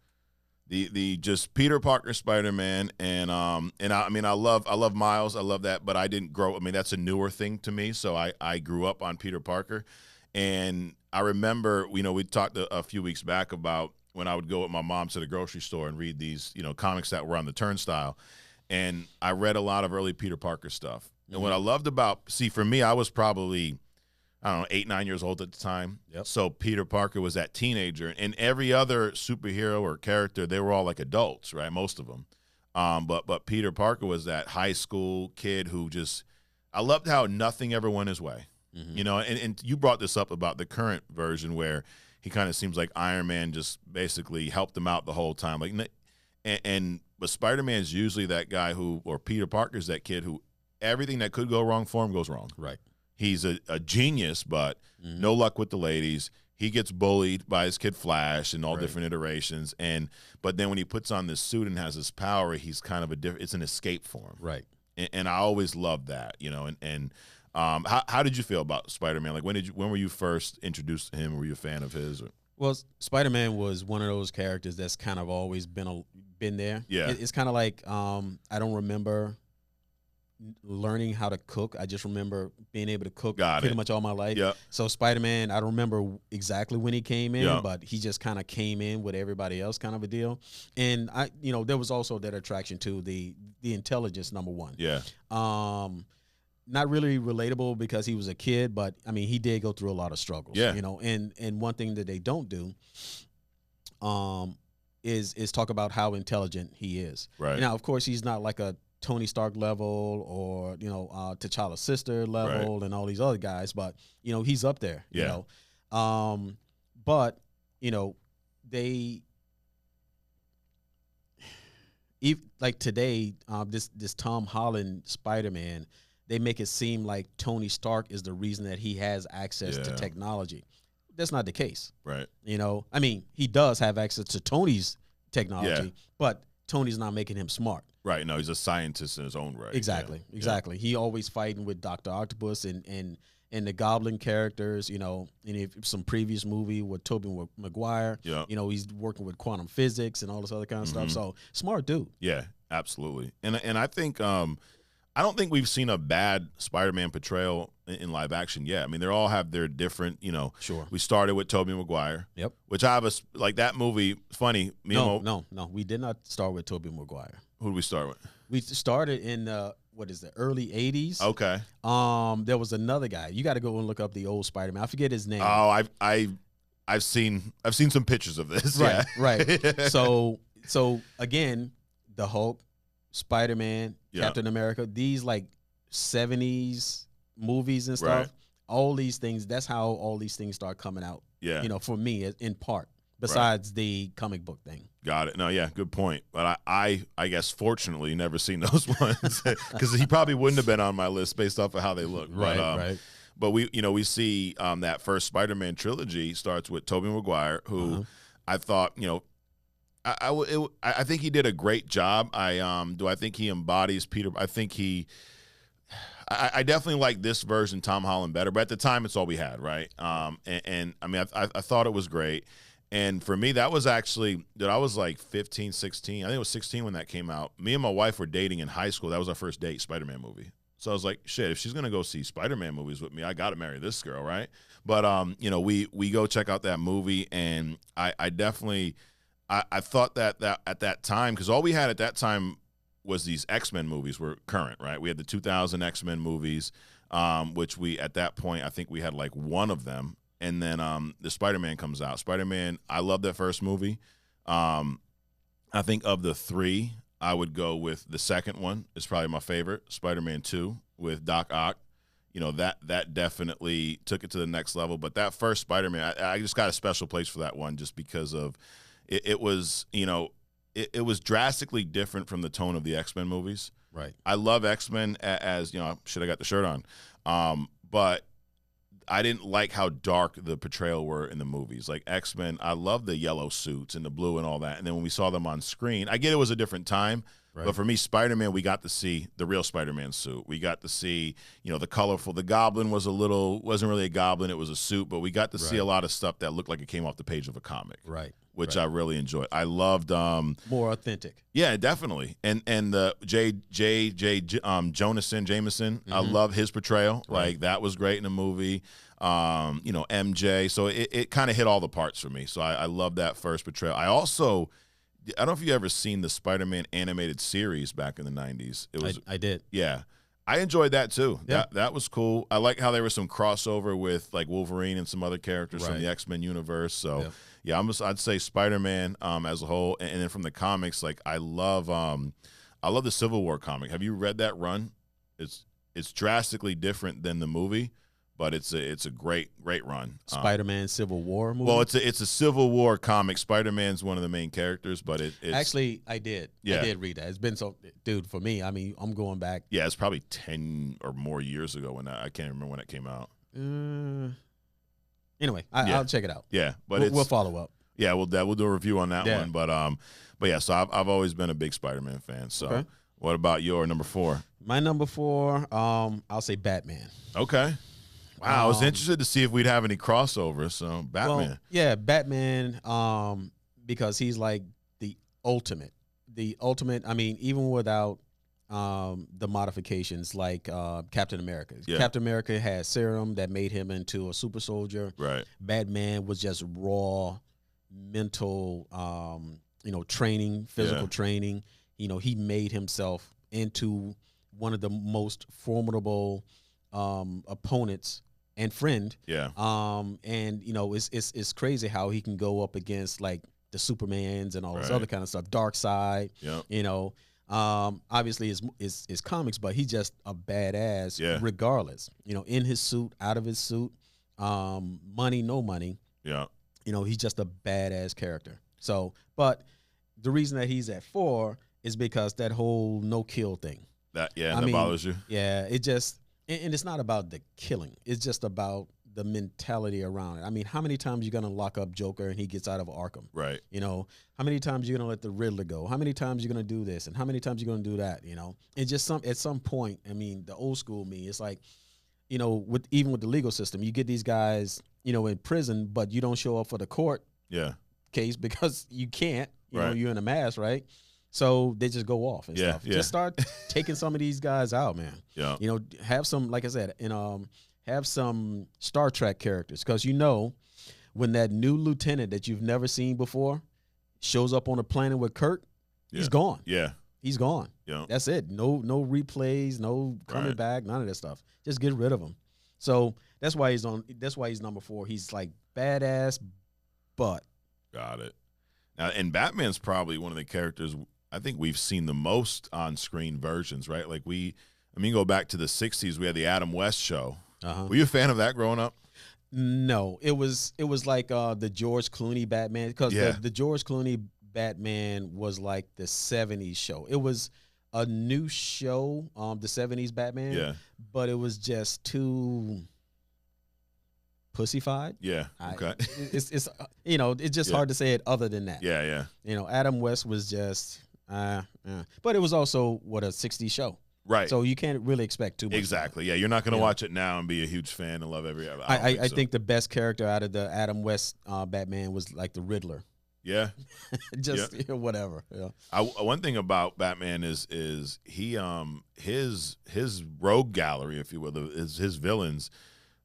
The just Peter Parker Spider-Man, and I mean I love Miles, I love that, but I didn't grow. I mean, that's a newer thing to me, so I grew up on Peter Parker, and I remember, you know, we talked a few weeks back about when I would go with my mom to the grocery store and read these, you know, comics that were on the turnstile, and I read a lot of early Peter Parker stuff, and what I loved about, for me, I was probably, I don't know, 8, 9 years old at the time. Yep. So Peter Parker was that teenager, and every other superhero or character, they were all like adults, right? Most of them. But Peter Parker was that high school kid who just, I loved how nothing ever went his way. You know, and you brought this up about the current version where he kind of seems like Iron Man just basically helped him out the whole time. Like, but Spider-Man's usually that guy or Peter Parker's that kid who everything that could go wrong for him goes wrong. Right. He's a genius, but no luck with the ladies. He gets bullied by his kid Flash in all different iterations, but then when he puts on this suit and has this power, he's kind of it's an escape for him. Right. And I always loved that, how did you feel about Spider-Man? Like when were you first introduced to him? Were you a fan of his? Or? Well, Spider-Man was one of those characters that's kind of always been there. Yeah. It's kind of like I don't remember learning how to cook. I just remember being able to cook pretty much all my life. Yeah. So Spider-Man, I don't remember exactly when he came in, but he just kind of came in with everybody else kind of a deal. And there was also that attraction to the intelligence, number one. Yeah. Not really relatable because he was a kid, but I mean, he did go through a lot of struggles. Yeah. And one thing that they don't do is talk about how intelligent he is. Right. Now, of course, he's not like a Tony Stark level or T'Challa's sister level and all these other guys, but he's up there. Yeah. But they like today, this Tom Holland Spider-Man, they make it seem like Tony Stark is the reason that he has access to technology. That's not the case. Right. I mean, he does have access to Tony's technology, but Tony's not making him smart. Right. No, he's a scientist in his own right. Exactly. Yeah. Exactly. He always fighting with Dr. Octopus and the Goblin characters, in some previous movie with Tobey Maguire. Yeah. He's working with quantum physics and all this other kind of stuff. So smart dude. Yeah, absolutely. And I think I don't think we've seen a bad Spider-Man portrayal in live action yet. I mean, they all have their different, Sure. We started with Tobey Maguire. Yep. Which I have like that movie, funny. No, we did not start with Tobey Maguire. Who did we start with? We started in the early 80s. Okay. There was another guy. You got to go and look up the old Spider-Man. I forget his name. Oh, I've seen some pictures of this. Right, yeah. Right. So again, the Hulk, Spider-Man, Captain America, these like 70s movies and stuff, Right. all these things, that's how all these things start coming out. Yeah. For me, in part, besides the comic book thing. Got it. No, yeah, good point. But I guess fortunately never seen those ones because he probably wouldn't have been on my list based off of how they look. Right, right. But we see that first Spider-Man trilogy starts with Tobey Maguire, who I thought, I think he did a great job. I think he embodies Peter. I think I definitely like this version, Tom Holland, better. But at the time, it's all we had, right? And I mean, I thought it was great. And for me, that was actually, I was like 15, 16. I think it was 16 when that came out. Me and my wife were dating in high school. That was our first date, Spider-Man movie. So I was like, shit, if she's going to go see Spider-Man movies with me, I got to marry this girl, right? But, we go check out that movie, and I definitely, I thought that at that time, because all we had at that time was these X-Men movies were current, right? We had the 2000 X-Men movies, which at that point, I think we had like one of them. And then the Spider-Man comes out. Spider-Man, I love that first movie. I think of the three, I would go with the second one. It's probably my favorite, Spider-Man 2 with Doc Ock. That definitely took it to the next level. But that first Spider-Man, I just got a special place for that one just because of it was, it was drastically different from the tone of the X-Men movies. Right. I love X-Men as, should I got the shirt on. But I didn't like how dark the portrayal were in the movies. Like X-Men, I love the yellow suits and the blue and all that. And then when we saw them on screen, I get it was a different time. Right. But for me, Spider-Man, we got to see the real Spider-Man suit. We got to see, the colorful. The Goblin wasn't really a goblin. It was a suit. But we got to see a lot of stuff that looked like it came off the page of a comic. Right. Which I really enjoyed. I loved more authentic. Yeah, definitely. And the Jameson, I love his portrayal. Right. Like that was great in the movie. MJ. So it kind of hit all the parts for me. So I love that first portrayal. I don't know if you ever seen the Spider-Man animated series back in the 90s. I did. Yeah. I enjoyed that too. Yeah. That was cool. I like how there was some crossover with like Wolverine and some other characters from the X-Men universe. So yeah, I'd say Spider-Man as a whole, and then from the comics, like I love the Civil War comic. Have you read that run? It's drastically different than the movie, but it's a great run. Spider-Man Civil War movie. Well, it's a Civil War comic. Spider-Man's one of the main characters, but it's actually I did read that. It's been so, dude. For me, I mean, I'm going back. Yeah, it's probably 10 or more years ago when I can't remember when it came out. Anyway, I'll check it out. Yeah, but we'll follow up. Yeah, we'll do a review on that one. But yeah, so I've always been a big Spider-Man fan. So what about your number 4? My number 4, I'll say Batman. Okay. Wow, I was interested to see if we'd have any crossovers. So Batman. Well, yeah, Batman. Because he's like the ultimate. I mean, even without the modifications, like Captain America. Yeah. Captain America had serum that made him into a super soldier. Right. Batman was just raw mental, training, physical training. He made himself into one of the most formidable opponents and friend. Yeah. And it's crazy how he can go up against like the Supermans and all this other kind of stuff. Dark Side. Yeah. Obviously it's comics, but he's just a badass regardless. In his suit, out of his suit, money, no money. Yeah. He's just a badass character. So, but the reason that he's at 4 is because that whole no kill thing. That bothers you. Yeah, it just, and it's not about the killing. It's just about the mentality around it. I mean, how many times you gonna lock up Joker and he gets out of Arkham? Right. How many times you gonna let the Riddler go? How many times you gonna do this and how many times you gonna do that? It's just at some point. I mean, the old school me, it's like, with the legal system, you get these guys, in prison, but you don't show up for the court case because you can't. You're in a mask, right? So they just go off and stuff. Just start taking some of these guys out, man. Yeah. Have some, like I said, have some Star Trek characters, because when that new lieutenant that you've never seen before shows up on a planet with Kirk, he's gone. Yeah. He's gone. Yeah. That's it. No replays, no coming back, none of that stuff. Just get rid of him. So that's why he's number 4. He's like badass, but got it. Now, and Batman's probably one of the characters I think we've seen the most on-screen versions, right? Like go back to the 60s, we had the Adam West show. Were you a fan of that growing up? No, it was like the George Clooney Batman, because the George Clooney Batman was like the 70s show. It was a new show, the 70s Batman, but it was just too pussified. Yeah. Okay. It's it's just hard to say it other than that. Yeah. Adam West was just but it was also a 60s show. Right. So you can't really expect too much. Exactly. Yeah, you're not going to watch it now and be a huge fan and love every episode. I think the best character out of the Adam West Batman was like the Riddler. Yeah. Just whatever. Yeah. One thing about Batman is he his rogue gallery, if you will, his villains,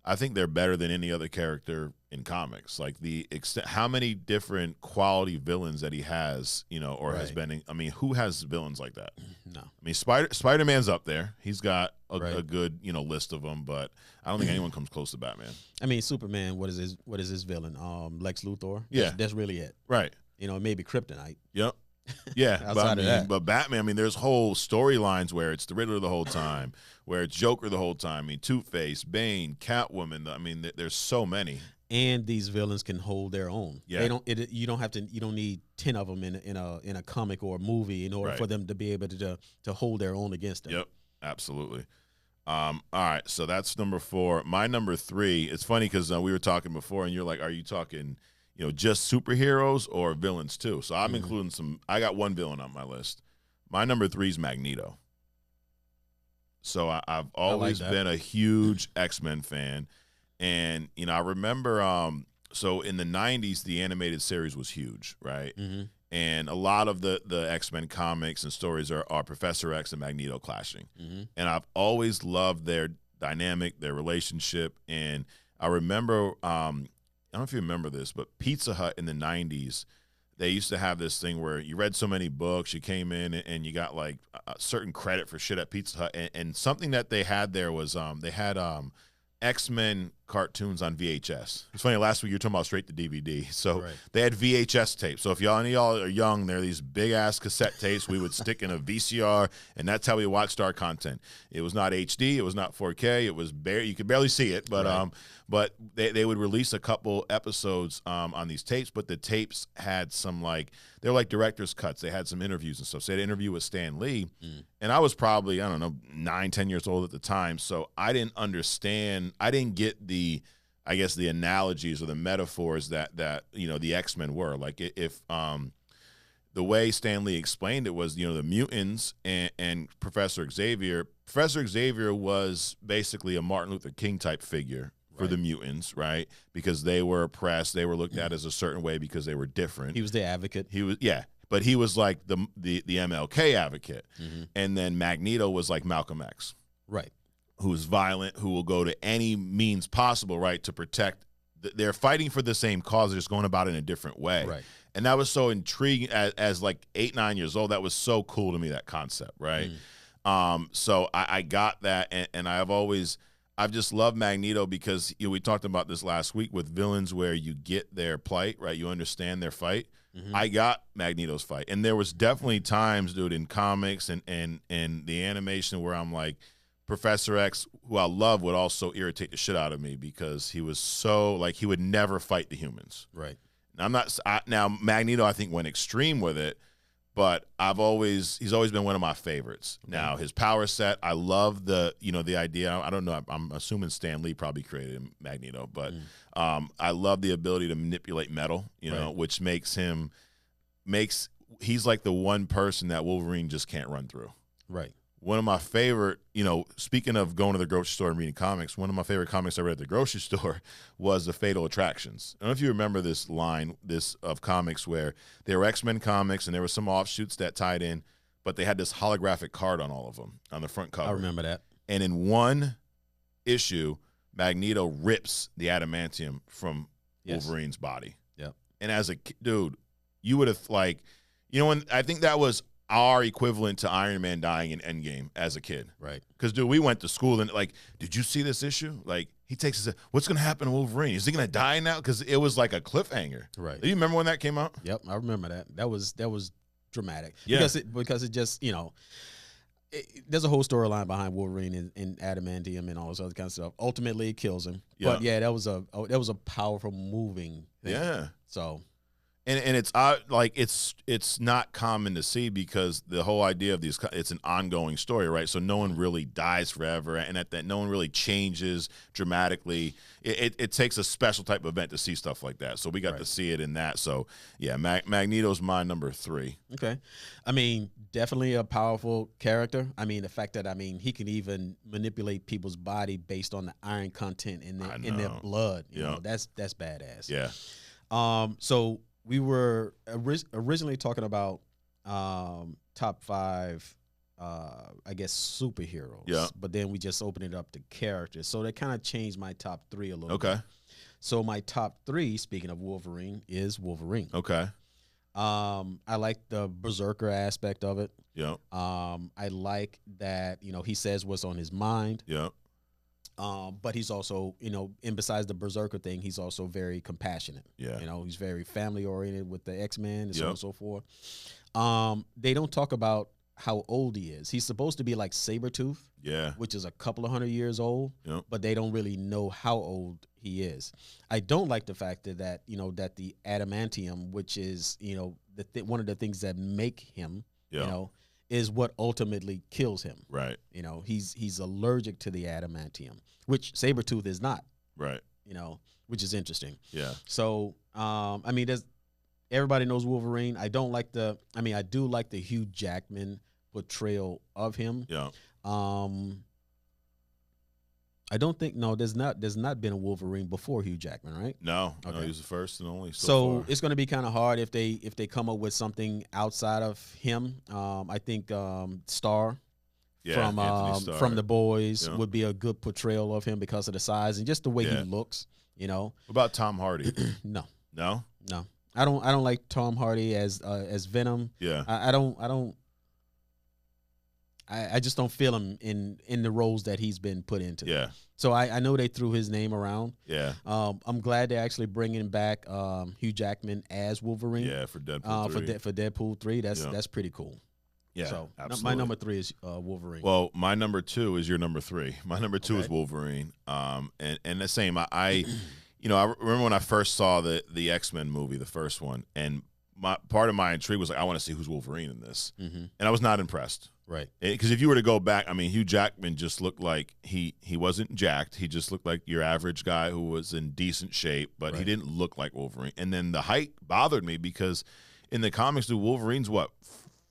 I think they're better than any other character in comics. Like the extent, how many different quality villains that he has, has been in. I mean, who has villains like that? No. I mean, Spider-Man's up there. He's got a good, list of them, but I don't think anyone comes close to Batman. I mean, Superman, what is his villain? Lex Luthor? Yeah. That's really it. Right. Maybe Kryptonite. Yep. Yeah, Outside of that. But Batman, I mean, there's whole storylines where it's the Riddler the whole time, where it's Joker the whole time. I mean, Two-Face, Bane, Catwoman. I mean, there's so many. And these villains can hold their own. Yeah. You don't need 10 of them in a comic or a movie in order for them to be able to hold their own against them. Yep, absolutely. All right, so that's number 4. My number 3. It's funny because we were talking before, and you're like, "Are you talking?" just superheroes or villains too. So I'm including some. I got one villain on my list. My number 3 is Magneto. So I've always been a huge X-Men fan, and I remember. So in the '90s, the animated series was huge, right? Mm-hmm. And a lot of the X-Men comics and stories are Professor X and Magneto clashing, and I've always loved their dynamic, their relationship, and I remember. I don't know if you remember this, but Pizza Hut in the 90s, they used to have this thing where you read so many books, you came in and you got like a certain credit for shit at Pizza Hut. And something that they had there was they had X-Men cartoons on VHS. It's funny, last week you were talking about straight to DVD. So they had VHS tapes. So if any of y'all are young, there are these big-ass cassette tapes we would stick in a VCR, and that's how we watched our content. It was not HD. It was not 4K. It was you could barely see it, but they would release a couple episodes on these tapes, but the tapes had some, like, they were like director's cuts. They had some interviews and stuff. So they had an interview with Stan Lee, and I was probably, I don't know, 9, 10 years old at the time, so I didn't understand. I didn't get the analogies or the metaphors that the X-Men were. Like, if the way Stan Lee explained it was, the mutants and Professor Xavier. Professor Xavier was basically a Martin Luther King type figure for the mutants, right? Because they were oppressed, they were looked at as a certain way because they were different. He was the advocate. But he was like the MLK advocate, and then Magneto was like Malcolm X, right? Who's violent, who will go to any means possible, right, to protect. They're fighting for the same cause, they're just going about it in a different way, right? And that was so intriguing as like 8, 9 years old. That was so cool to me, that concept, right? So I got that, and I've just loved Magneto because we talked about this last week with villains where you get their plight, right? You understand their fight. I got Magneto's fight, and there was definitely times, dude, in comics and the animation where I'm like, Professor X, who I love, would also irritate the shit out of me because he was so, like, he would never fight the humans. Right. Now now Magneto, I think, went extreme with it, but he's always been one of my favorites. Okay. Now his power set, I love the idea. I don't know. I'm assuming Stan Lee probably created Magneto, but I love the ability to manipulate metal. Which he's like the one person that Wolverine just can't run through. Right. One of my favorite, speaking of going to the grocery store and reading comics, one of my favorite comics I read at the grocery store was The Fatal Attractions. I don't know if you remember this line of comics where they were X-Men comics and there were some offshoots that tied in, but they had this holographic card on all of them on the front cover. I remember that. And in one issue, Magneto rips the adamantium from Wolverine's body. Yep. And as a dude, you would have when I think that was our equivalent to Iron Man dying in Endgame as a kid. Right. Because, dude, we went to school and, like, did you see this issue? Like, he takes us, what's going to happen to Wolverine? Is he going to die now? Because it was like a cliffhanger. Right. Do you remember when that came out? Yep, I remember that. That was dramatic. Yeah. Because it just, there's a whole storyline behind Wolverine and adamantium and all this other kind of stuff. Ultimately, it kills him. Yeah. But, yeah, that was a powerful moving thing. Yeah. So... And it's like it's not common to see because the whole idea of these, it's an ongoing story, right? So no one really dies forever, and that no one really changes dramatically. It takes a special type of event to see stuff like that. So we got to see it in that. So yeah, Magneto's my number 3. Okay, I mean, definitely a powerful character. I mean, the fact that he can even manipulate people's body based on the iron content in their blood. You know, that's badass. Yeah. So. We were originally talking about top 5, I guess, superheroes. Yeah. But then we just opened it up to characters. So that kind of changed my top 3 a little bit. Okay. So my top 3, speaking of Wolverine, is Wolverine. Okay. I like the berserker aspect of it. Yeah. I like that, he says what's on his mind. Yeah. But he's also, and besides the berserker thing, he's also very compassionate. Yeah. He's very family oriented with the X-Men and so on and so forth. They don't talk about how old he is. He's supposed to be like Sabretooth, which is a couple of 100 years old, but they don't really know how old he is. I don't like the fact that that the adamantium, which is, one of the things that make him, is what ultimately kills him. Right. He's allergic to the adamantium, which Sabretooth is not. Right. Which is interesting. Yeah. So, everybody knows Wolverine. I do like the Hugh Jackman portrayal of him. Yeah. I don't think there's not been a Wolverine before Hugh Jackman, right? No, okay. No, he was the first and only. So far. It's going to be kind of hard if they come up with something outside of him. I think Star from The Boys would be a good portrayal of him because of the size and just the way he looks. What about Tom Hardy? No. I don't like Tom Hardy as Venom. Yeah. I don't. I just don't feel him in the roles that he's been put into. Yeah. So I know they threw his name around. Yeah. I'm glad they're actually bringing back Hugh Jackman as Wolverine. Yeah, for Deadpool 3. For Deadpool 3. That's pretty cool. Yeah, so absolutely. My number 3 is Wolverine. Well, my number 2 is your number 3. My number 2 is Wolverine. And the same. I remember when I first saw the X-Men movie, the first one, and part of my intrigue was like, I want to see who's Wolverine in this, and I was not impressed. Right. Because if you were to go back, I mean, Hugh Jackman just looked like he wasn't jacked. He just looked like your average guy who was in decent shape, but he didn't look like Wolverine. And then the height bothered me because in the comics, Wolverine's what?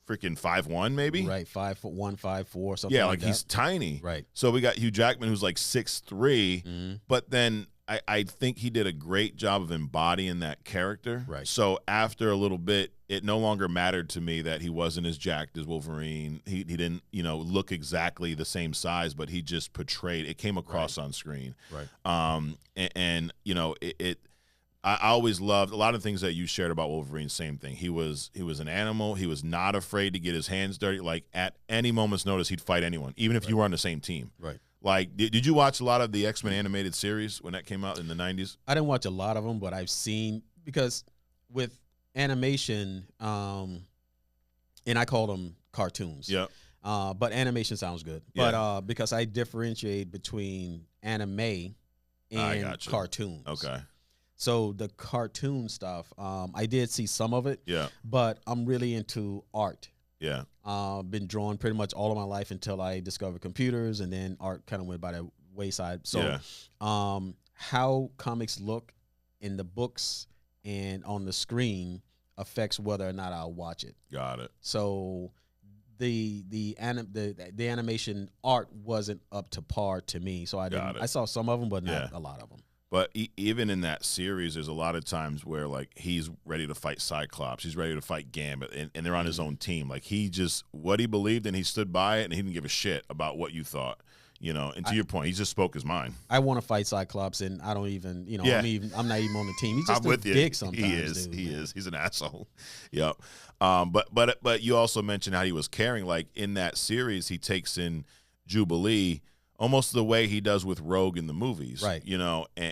Freaking 5'1", maybe? Right, 5'1", 5'4", something yeah, like that. He's tiny. Right. So we got Hugh Jackman who's like 6'3", but then I think he did a great job of embodying that character. Right. So after a little bit, it no longer mattered to me that he wasn't as jacked as Wolverine. He didn't, look exactly the same size, but he just portrayed, it came across on screen. Right. I always loved a lot of things that you shared about Wolverine. Same thing. He was an animal. He was not afraid to get his hands dirty. Like at any moment's notice, he'd fight anyone, even if you were on the same team. Right. Like, did you watch a lot of the X-Men animated series when that came out in the 90s? I didn't watch a lot of them, but I've seen, because with animation, and I call them cartoons. Yeah. But animation sounds good. Yeah. But because I differentiate between anime and cartoons. Okay. So the cartoon stuff, I did see some of it. Yeah. But I'm really into art. Yeah. Been drawing pretty much all of my life until I discovered computers, and then art kind of went by the wayside. So how comics look in the books and on the screen affects whether or not I'll watch it. Got it. So the animation art wasn't up to par to me. So I saw some of them, but not a lot of them. But even in that series, there's a lot of times where, like, he's ready to fight Cyclops. He's ready to fight Gambit, and they're on his own team. Like, he just, what he believed, and he stood by it, and he didn't give a shit about what you thought. And to your point, he just spoke his mind. I want to fight Cyclops, and I don't even, I'm not even on the team. He's just a dick sometimes. He is. He's an asshole. Yep. But you also mentioned how he was caring. Like, in that series, he takes in Jubilee almost the way he does with Rogue in the movies, right?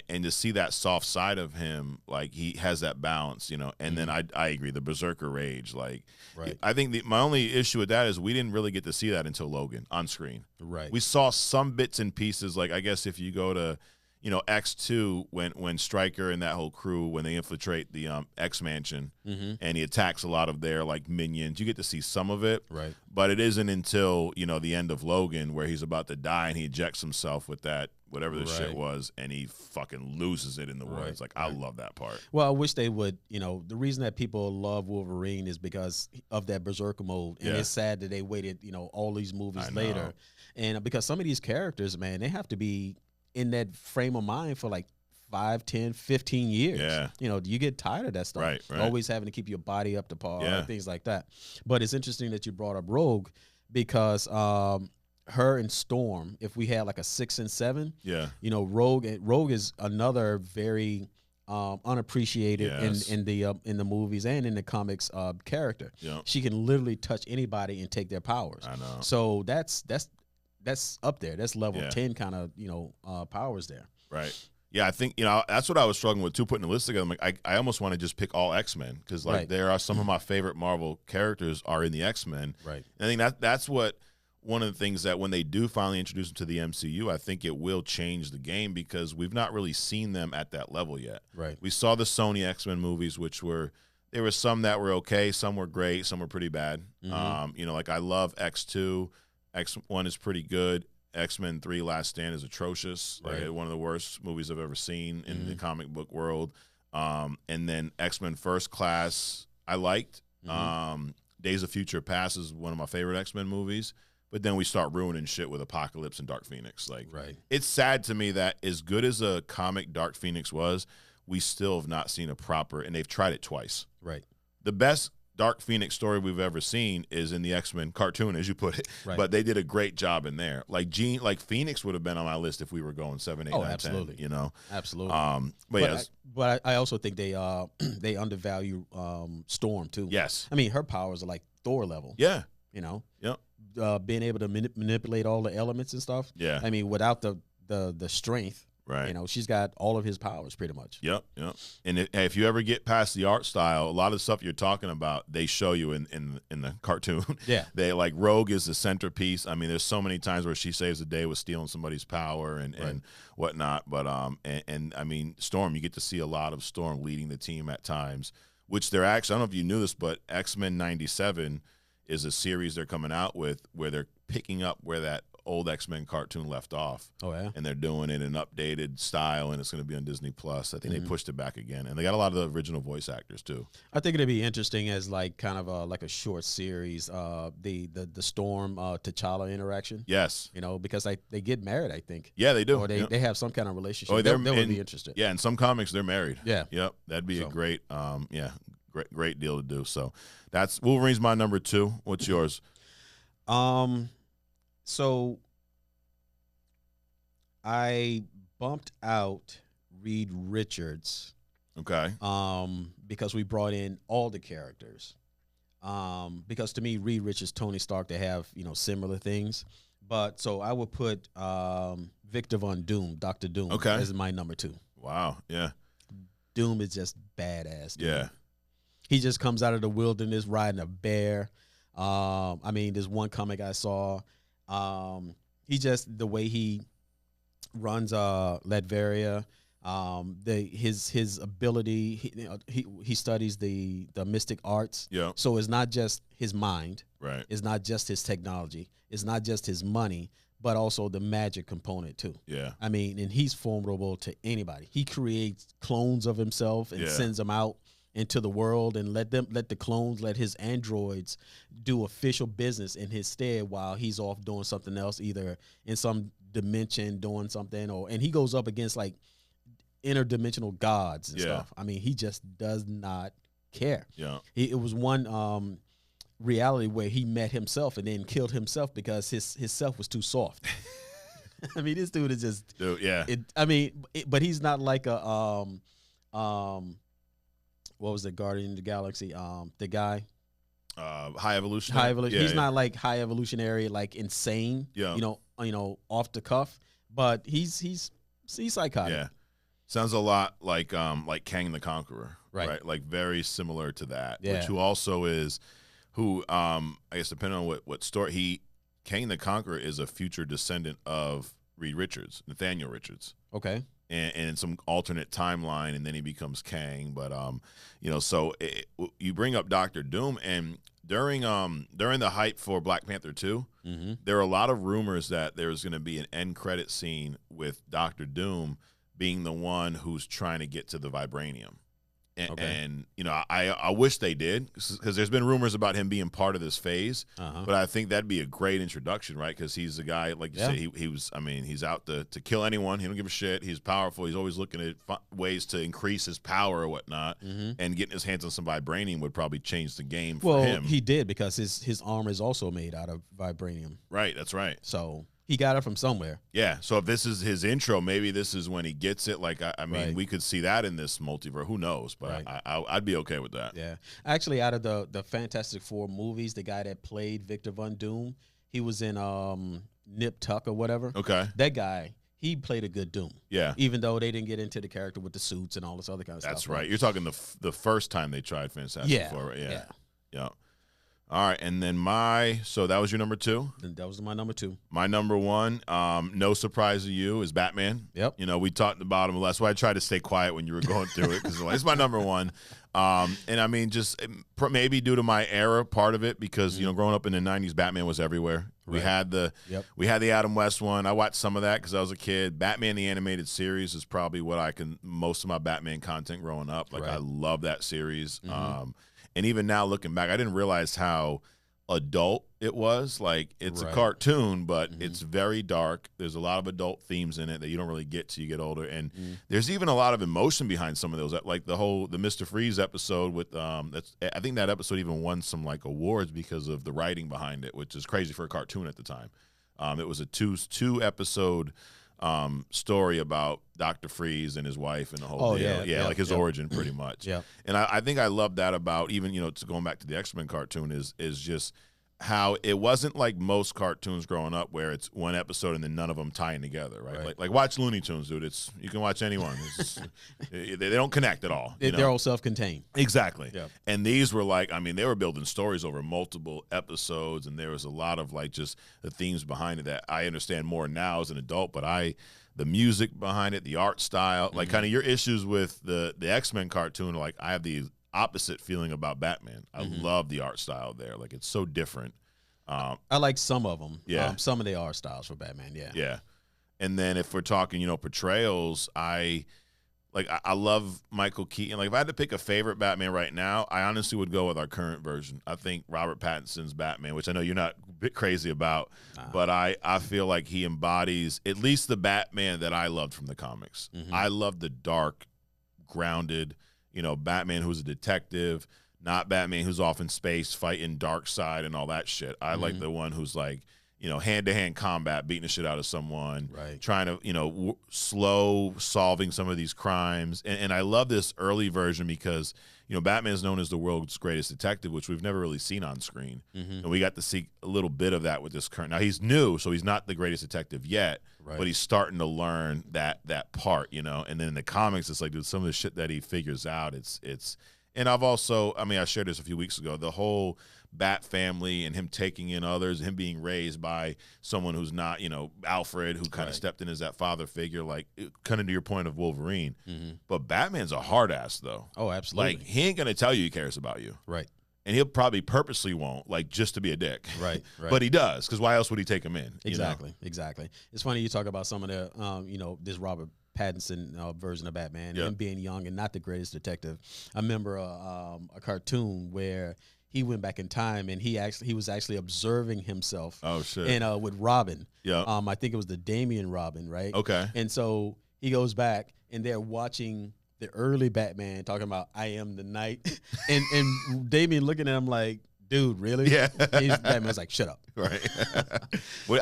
And to see that soft side of him, like, he has that balance, And then I agree, the berserker rage, like, right. I think my only issue with that is we didn't really get to see that until Logan on screen. Right. We saw some bits and pieces, like, I guess if you go to, X2, when Stryker and that whole crew, when they infiltrate the X Mansion, and he attacks a lot of their, like, minions, you get to see some of it. Right. But it isn't until, the end of Logan where he's about to die and he ejects himself with that, whatever the shit was, and he fucking loses it in the woods. Like, I love that part. Well, I wish they would, the reason that people love Wolverine is because of that berserker mode. And it's sad that they waited, all these movies later. And because some of these characters, man, they have to be in that frame of mind for like 5, 10, 15 years. Yeah. You get tired of that stuff. Right. Always having to keep your body up to par, things like that. But it's interesting that you brought up Rogue, because her and Storm, if we had like a 6 and 7, Rogue is another very unappreciated in the movies and in the comics character. Yep. She can literally touch anybody and take their powers. I know. So that's up there. That's level 10 kind of powers there. Right. Yeah, I think, that's what I was struggling with too, putting the list together. I'm like, I almost want to just pick all X-Men, because, like, there are some of my favorite Marvel characters are in the X-Men. Right. And I think that's what one of the things that when they do finally introduce them to the MCU, I think it will change the game, because we've not really seen them at that level yet. Right. We saw the Sony X-Men movies, there were some that were okay, some were great, some were pretty bad. Like, I love X2. X1 is pretty good. X-Men 3 Last Stand is atrocious. Right. Like, one of the worst movies I've ever seen in the comic book world. And then X-Men First Class I liked. Days of Future Past is one of my favorite X-Men movies. But then we start ruining shit with Apocalypse and Dark Phoenix. Like, it's sad to me that as good as a comic Dark Phoenix was, we still have not seen a proper, and they've tried it twice. Right. The best Dark Phoenix story we've ever seen is in the X-Men cartoon, as you put it. Right. But they did a great job in there. Like Phoenix would have been on my list if we were going 7, 8, 9, absolutely. 10. Absolutely. But I also think they undervalue Storm too. Yes. I mean, her powers are like Thor level. Yeah. Yep. being able to manipulate all the elements and stuff. Yeah. I mean, without the strength, right? You know, she's got all of his powers pretty much. Yep. And if you ever get past the art style, a lot of the stuff you're talking about, they show you in the cartoon. Yeah. They like Rogue is the centerpiece. I mean, there's so many times where she saves the day with stealing somebody's power and whatnot. But and I mean, Storm, you get to see a lot of Storm leading the team at times, which they're actually, I don't know if you knew this, but X-Men 97 is a series they're coming out with where they're picking up where that old X-Men cartoon left off. Oh, yeah? And they're doing it in an updated style, and it's going to be on Disney+. I think they pushed it back again. And they got a lot of the original voice actors, too. I think it'd be interesting as like kind of like a short series, the Storm T'Challa interaction. Yes. You know, because they get married, I think. Yeah, they do. Or they have some kind of relationship. Oh, they would be interested. Yeah, in some comics, they're married. Yeah. Yep. That'd be a great, great deal to do. So that's Wolverine's my number 2. What's yours? So I bumped out Reed Richards. Okay. Because we brought in all the characters. Because to me, Reed Richards, Tony Stark, they have, you know, similar things. But so I would put Victor Von Doom, Dr. Doom, as my number 2. Wow. Yeah. Doom is just badass. Dude. Yeah. He just comes out of the wilderness riding a bear. I mean, there's one comic I saw. He just, the way he runs Latveria, his ability, he studies the mystic arts. Yeah. So it's not just his mind. Right. It's not just his technology. It's not just his money, but also the magic component too. Yeah. I mean, and he's formidable to anybody. He creates clones of himself and sends them out into the world and let his androids do official business in his stead while he's off doing something else, either in some dimension doing something, and he goes up against like interdimensional gods and stuff. I mean, he just does not care. Yeah. It was one reality where he met himself and then killed himself because his self was too soft. I mean, this dude is just but he's not like a what was the Guardian of the Galaxy? The guy. High Evolutionary. High Evolution. He's not like High Evolutionary, like insane. Yeah. You know, off the cuff. But he's psychotic. Yeah. Sounds a lot like Kang the Conqueror. Right. Like very similar to that. Yeah. Which who also is I guess depending on what story Kang the Conqueror is a future descendant of Reed Richards, Nathaniel Richards. Okay. And in some alternate timeline, and then he becomes Kang. But so you bring up Dr. Doom, and during the hype for Black Panther 2, there are a lot of rumors that there's going to be an end credit scene with Dr. Doom being the one who's trying to get to the vibranium. And I wish they did, because there's been rumors about him being part of this phase. But I think that'd be a great introduction, right? Because he's the guy, like you said, he's out to kill anyone. He don't give a shit. He's powerful. He's always looking at ways to increase his power or whatnot. And getting his hands on some vibranium would probably change the game for him. Well, he did, because his armor is also made out of vibranium. Right, that's right. So he got it from somewhere. Yeah. So if this is his intro, maybe this is when he gets it. Like, I mean, we could see that in this multiverse. Who knows? But I'd be okay with that. Yeah. Actually, out of the Fantastic Four movies, the guy that played Victor Von Doom, he was in Nip Tuck or whatever. Okay. That guy, he played a good Doom. Yeah. Even though they didn't get into the character with the suits and all this other kind of stuff. That's right. You're talking the first time they tried Fantastic Four, right? Yeah. Yeah. All right, and then so that was your number 2? That was my number 2. My number 1, no surprise to you, is Batman. Yep. We talked about him. That's why I tried to stay quiet when you were going through it, because it's my number 1. And I mean, just maybe due to my era, part of it, because growing up in the 90s, Batman was everywhere. Right. We had the Adam West one. I watched some of that because I was a kid. Batman the Animated Series is probably what most of my Batman content growing up. Like, I love that series. And even now, looking back, I didn't realize how adult it was. Like, it's a cartoon, but it's very dark. There's a lot of adult themes in it that you don't really get till you get older. And there's even a lot of emotion behind some of those. Like the Mr. Freeze episode with I think that episode even won some like awards because of the writing behind it, which is crazy for a cartoon at the time. It was a two episode story about Dr. Freeze and his wife and the whole deal. Yeah, like his origin pretty much. Yeah. And I think I love that about even, going back to the X-Men cartoon is just how it wasn't like most cartoons growing up where it's one episode and then none of them tying together, right? Like watch Looney Tunes, dude. You can watch anyone. They don't connect at all. They're all self-contained. Exactly. Yeah. And these were like, they were building stories over multiple episodes, and there was a lot of like just the themes behind it that I understand more now as an adult, but the music behind it, the art style, like kind of your issues with the X-Men cartoon, like I have the opposite feeling about Batman. I love the art style there. Like it's so different. I like some of them. Yeah. Some of the art styles for Batman. Yeah. Yeah. And then if we're talking, portrayals, I love Michael Keaton. Like if I had to pick a favorite Batman right now, I honestly would go with our current version. I think Robert Pattinson's Batman, which I know you're not a bit crazy about, but I feel like he embodies at least the Batman that I loved from the comics. I love the dark, grounded, Batman who's a detective, not Batman who's off in space fighting Darkseid and all that shit. I like the one who's like, hand-to-hand combat, beating the shit out of someone, right, trying to, slow solving some of these crimes. And I love this early version because, Batman is known as the world's greatest detective, which we've never really seen on screen. And we got to see a little bit of that with this current. Now, he's new, so he's not the greatest detective yet, but he's starting to learn that part, And then in the comics, it's like, dude, some of the shit that he figures out, it's and I've also, I shared this a few weeks ago, the whole Bat family and him taking in others, him being raised by someone who's not, Alfred, who kind of stepped in as that father figure, like kind of to your point of Wolverine. But Batman's a hard ass, though. Oh, absolutely. Like, he ain't going to tell you he cares about you. Right. And he'll probably purposely won't, like, just to be a dick. Right. But he does, because why else would he take him in? Exactly. It's funny you talk about some of the, this Robert Pattinson version of Batman, him being young and not the greatest detective. I remember a cartoon where he went back in time and he was actually observing himself. Oh shit! And with Robin, yeah, I think it was the Damian Robin, right? Okay. And so he goes back and they're watching the early Batman talking about I am the night, and Damian looking at him like, dude, really? Yeah. Batman's like, shut up. Right.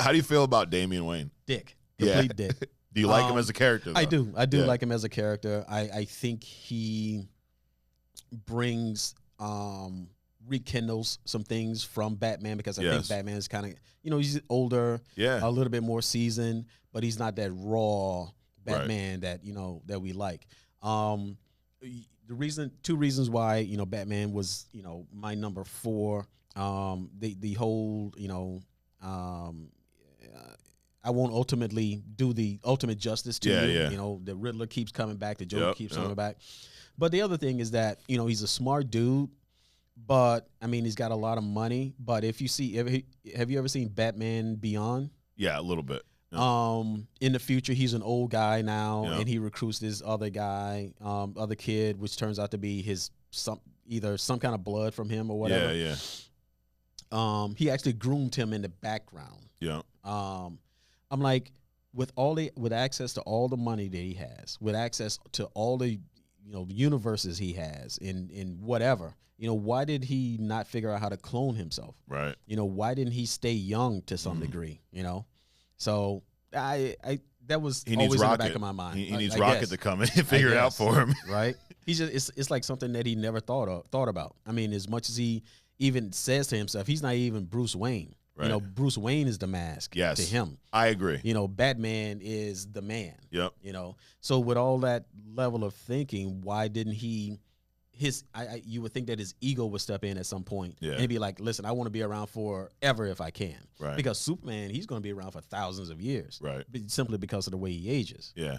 How do you feel about Damian Wayne? Dick. Complete dick. Do you like him as a character, though? I do like him as a character. I think he brings rekindles some things from Batman, because I think Batman is kind of, he's older, a little bit more seasoned, but he's not that raw Batman that that we like. Two reasons why Batman was my number 4. The whole I won't ultimately do the ultimate justice to you. The Riddler keeps coming back, the Joker keeps coming back. But the other thing is that, he's a smart dude, but he's got a lot of money. But if you see, have you ever seen Batman Beyond? Yeah, a little bit. In the future, he's an old guy now, and he recruits this other guy, other kid, which turns out to be either some kind of blood from him or whatever. He actually groomed him in the background. Yeah. I'm like, with access to all the money that he has, with access to all the universes he has in whatever, why did he not figure out how to clone himself? Right. Why didn't he stay young to some degree? So that was always in the back of my mind. He needs Rocket to come in and figure it out for him. Right. He's just it's like something that he never thought about. As much as he even says to himself, he's not even Bruce Wayne. Right. Bruce Wayne is the mask to him. I agree. Batman is the man. Yep. So with all that level of thinking, why didn't he? You would think that his ego would step in at some point and be like, listen, I want to be around forever if I can. Right. Because Superman, he's going to be around for thousands of years. Right. Simply because of the way he ages. Yeah.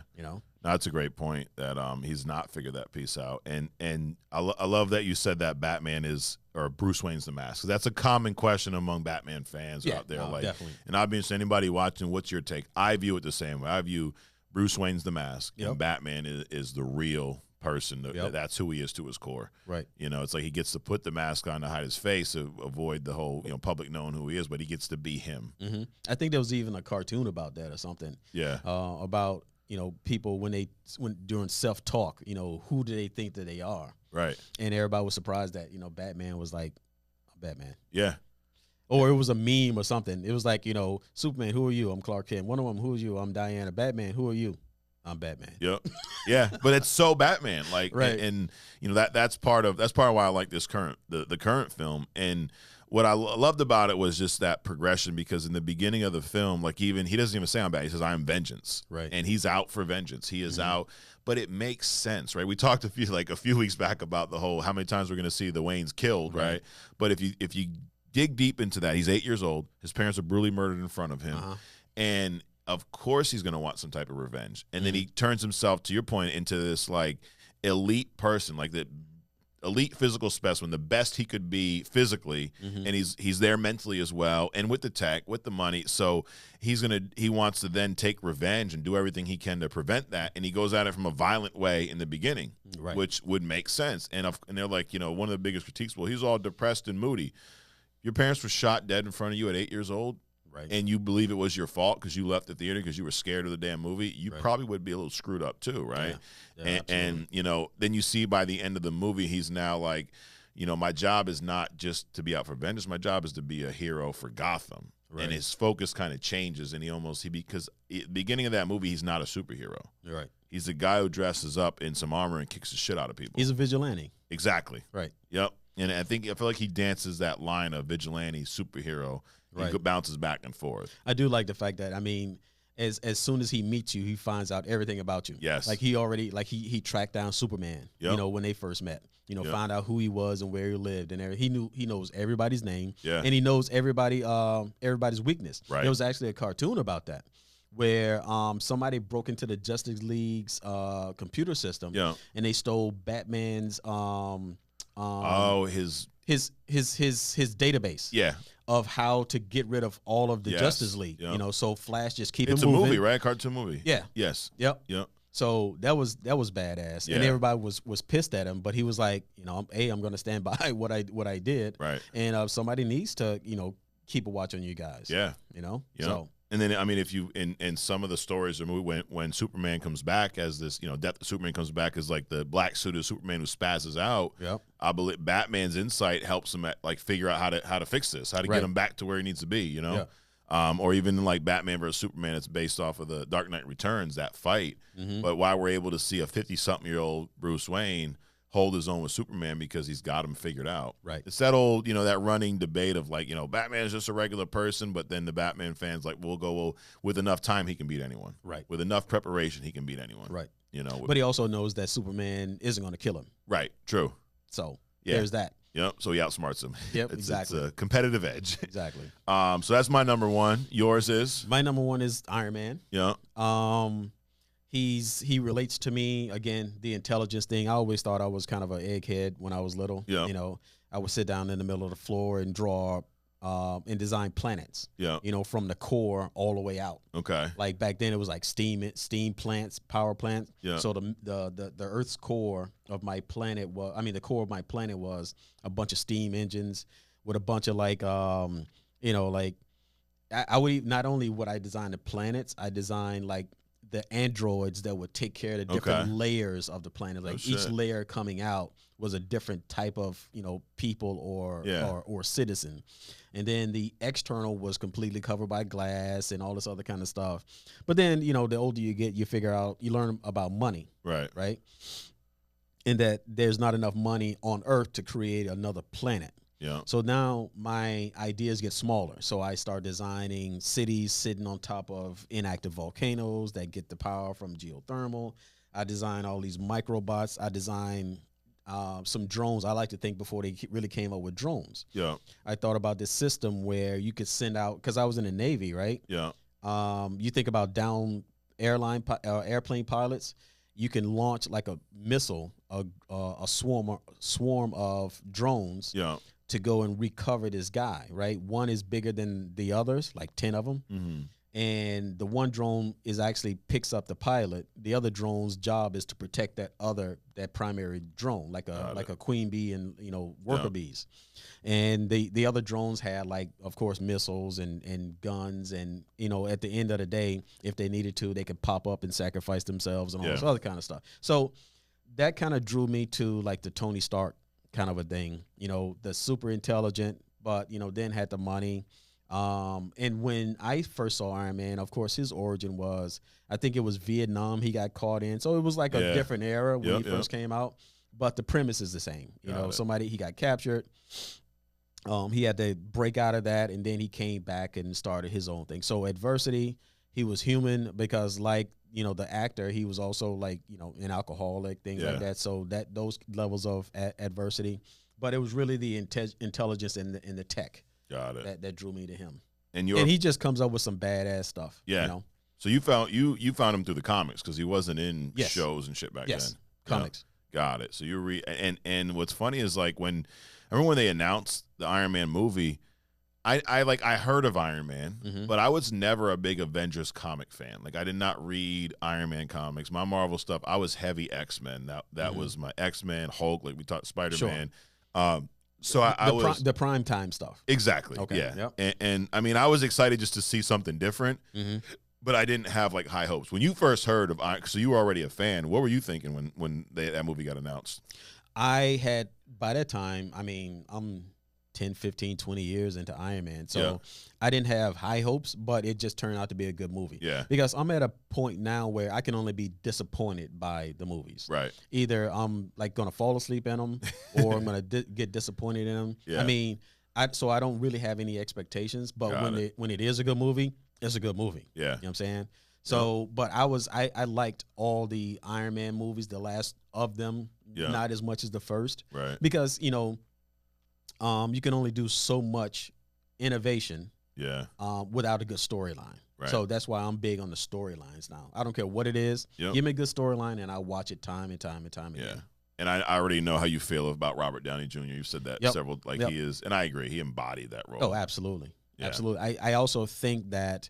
That's a great point that he's not figured that piece out. And I love that you said that Batman or Bruce Wayne's the mask. That's a common question among Batman fans out there. Definitely. And I'd be interested, anybody watching, what's your take? I view it the same way. I view Bruce Wayne's the mask, and Batman is the real person. That's who he is to his core. Right. It's like he gets to put the mask on to hide his face to avoid the whole public knowing who he is, but he gets to be him. Mm-hmm. I think there was even a cartoon about that or something. Yeah. About people when during self-talk, who do they think that they are? Right. And everybody was surprised that Batman was like Batman. Yeah. Or it was a meme or something. It was like Superman, who are you? I'm Clark Kent. Wonder Woman, who are you? I'm Diana. Batman, who are you? I'm Batman. Yep. Yeah, but it's so Batman. Like, right. And you know that's part of why I like this the current film. And what I loved about it was just that progression, because in the beginning of the film, like, even he doesn't even say I'm Batman. He says I'm vengeance. Right. And he's out for vengeance. He is out. But it makes sense, right? We talked a few weeks back about the whole how many times we're going to see the Waynes killed, right? But if you dig deep into that, he's 8 years old. His parents are brutally murdered in front of him, and of course he's going to want some type of revenge. And then he turns himself, to your point, into this like elite person, like the elite physical specimen, the best he could be physically, and he's there mentally as well, and with the tech, with the money. So he wants to then take revenge and do everything he can to prevent that, and he goes at it from a violent way in the beginning, which would make sense. And they're like, you know, one of the biggest critiques, well, he's all depressed and moody. Your parents were shot dead in front of you at 8 years old. Right. And you believe it was your fault because you left the theater because you were scared of the damn movie, you probably would be a little screwed up too, right? And you know, then you see by the end of the movie, he's now like, you know, my job is not just to be out for vengeance. My job is to be a hero for Gotham. Right. And his focus kind of changes, and because at the beginning of that movie, he's not a superhero. Right. He's a guy who dresses up in some armor and kicks the shit out of people. He's a vigilante. Exactly. Right. Yep. And I feel like he dances that line of vigilante, superhero. He bounces back and forth. I do like the fact that, I mean, as soon as he meets you, he finds out everything about you. Yes. Like he tracked down Superman, you know, when they first met. You know, found out who he was and where he lived and everything. He knows everybody's name. Yeah. And he knows everybody's weakness. Right. There was actually a cartoon about that, where somebody broke into the Justice League's computer system, and they stole Batman's his database of how to get rid of all of the Justice League. You know, so Flash just keep it moving. It's a movie, right? Cartoon movie. Yeah. Yes. Yep. So that was badass, and everybody was pissed at him, but he was like, you know, I'm going to stand by what I did, right? And somebody needs to, you know, keep a watch on you guys. Yeah. You know. Yeah. So. And then, I mean, if you in some of the stories, when Superman comes back as this, you know, Death of Superman comes back as like the black suited Superman who spazzes out. Yep. I believe Batman's insight helps him figure out how to fix this, how to get him back to where he needs to be. You know, or even like Batman versus Superman, it's based off of the Dark Knight Returns, that fight. But why we're able to see a 50-something-year-old Bruce Wayne hold his own with Superman because he's got him figured out. Right. It's that old, you know, that running debate of like, you know, Batman is just a regular person, but then the Batman fans like, well, with enough time, he can beat anyone. Right. With enough preparation, he can beat anyone. Right. You know. But he also knows that Superman isn't going to kill him. Right. True. So there's that. Yep. So he outsmarts him. Yep. Exactly. It's a competitive edge. Exactly. So that's my number one. Yours is? My number one is Iron Man. Yeah. He relates to me, again, the intelligence thing. I always thought I was kind of an egghead when I was little. Yeah. You know, I would sit down in the middle of the floor and draw and design planets. Yeah. You know, from the core all the way out. Okay. Like back then it was like steam plants, power plants. Yeah. So the Earth's core of my planet the core of my planet was a bunch of steam engines with a bunch of like you know, like I would not only would I design the planets, I designed like the androids that would take care of the different layers of the planet. Like each layer coming out was a different type of, you know, people or citizen. And then the external was completely covered by glass and all this other kind of stuff. But then, you know, the older you get, you learn about money. Right. Right. And that there's not enough money on Earth to create another planet. Yeah. So now my ideas get smaller. So I start designing cities sitting on top of inactive volcanoes that get the power from geothermal. I design all these microbots. I design some drones. I like to think before they really came up with drones. Yeah. I thought about this system where you could send out, because I was in the Navy, right? Yeah. You think about down airplane pilots. You can launch like a missile, a swarm of drones. Yeah. To go and recover this guy, right? One is bigger than the others, like 10 of them. Mm-hmm. And the one drone actually picks up the pilot. The other drone's job is to protect that primary drone, like a queen bee and, you know, worker bees. And the other drones had, like, of course, missiles and guns. And, you know, at the end of the day, if they needed to, they could pop up and sacrifice themselves and all this other kind of stuff. So that kind of drew me to, like, the Tony Stark kind of a thing, you know, the super intelligent, but, you know, then had the money, And when I first saw Iron Man, of course, his origin was, I think it was Vietnam he got caught in. So it was like a different era when he first came out. But the premise is the same. You know, he got captured. He had to break out of that, and then he came back and started his own thing. So adversity, he was human because, like, you know, the actor, he was also, like, you know, an alcoholic, things like that. So those levels of adversity. But it was really the intelligence and the tech that drew me to him. And he just comes up with some badass stuff. Yeah. You know? So you found him through the comics because he wasn't in shows and shit back then. Comics. Got it. So you and what's funny is, like, I remember when they announced the Iron Man movie, I heard of Iron Man, but I was never a big Avengers comic fan. Like, I did not read Iron Man comics. My Marvel stuff, I was heavy X-Men. That was my X-Men, Hulk, like we talked, Spider-Man. Sure. So I was the prime time stuff. Exactly. Okay. Yeah. Yep. And I mean, I was excited just to see something different, but I didn't have, like, high hopes. When you first heard of Iron, so you were already a fan. What were you thinking when that movie got announced? I had, by that time, I mean, I'm 10, 15, 20 years into Iron Man. So I didn't have high hopes, but it just turned out to be a good movie. Yeah. Because I'm at a point now where I can only be disappointed by the movies. Right. Either I'm, like, going to fall asleep in them or I'm going to get disappointed in them. Yeah. I mean, I don't really have any expectations, but when it is a good movie, it's a good movie. Yeah. You know what I'm saying? So, but I liked all the Iron Man movies, the last of them, not as much as the first. Right. Because, you know, you can only do so much innovation without a good storyline. Right. So that's why I'm big on the storylines now. I don't care what it is. Yep. Give me a good storyline, and I watch it time and time and time again. Yeah. And I already know how you feel about Robert Downey Jr. You've said that several, like, he is, and I agree. He embodied that role. Oh, absolutely. Yeah. Absolutely. I also think that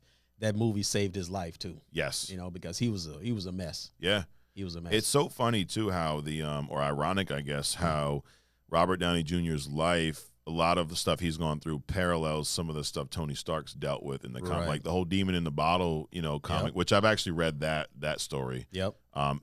movie saved his life too. Yes. You know, because he was a mess. Yeah. He was a mess. It's so funny too how or ironic, I guess, how Robert Downey Jr.'s life, a lot of the stuff he's gone through parallels some of the stuff Tony Stark's dealt with in the comic, like the whole Demon in the Bottle, you know, comic, which I've actually read that story. Yep.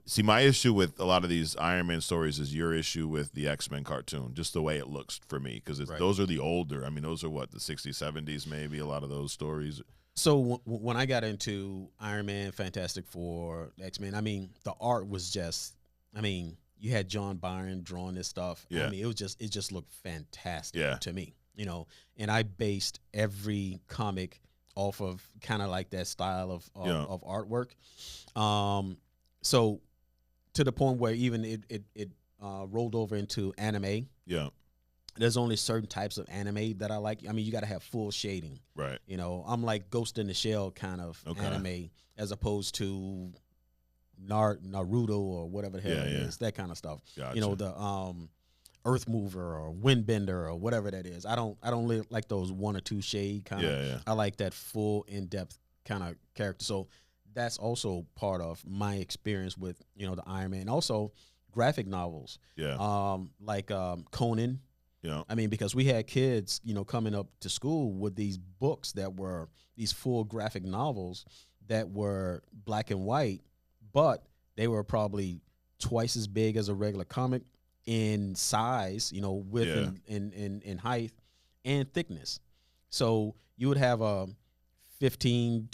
See, my issue with a lot of these Iron Man stories is your issue with the X-Men cartoon, just the way it looks for me, because those are the older. I mean, those are what, the 60s, 70s, maybe, a lot of those stories. So when I got into Iron Man, Fantastic Four, X-Men, I mean, the art was just, I mean, you had John Byrne drawing this stuff. Yeah. I mean, it just looked fantastic to me, you know. And I based every comic off of kind of like that style of artwork. So to the point where even it rolled over into anime. Yeah. There's only certain types of anime that I like. I mean, you got to have full shading. Right. You know, I'm like Ghost in the Shell kind of anime as opposed to Naruto or whatever the hell it is, that kind of stuff. Gotcha. You know, the Earth Mover or Windbender or whatever that is. I don't like those one or two shade kind of. Yeah. I like that full in-depth kind of character. So that's also part of my experience with, you know, the Iron Man. Also graphic novels. Yeah. Like Conan. Yeah. I mean, because we had kids, you know, coming up to school with these books that were these full graphic novels that were black and white, but they were probably twice as big as a regular comic in size, you know, width and height and thickness. So you would have a 15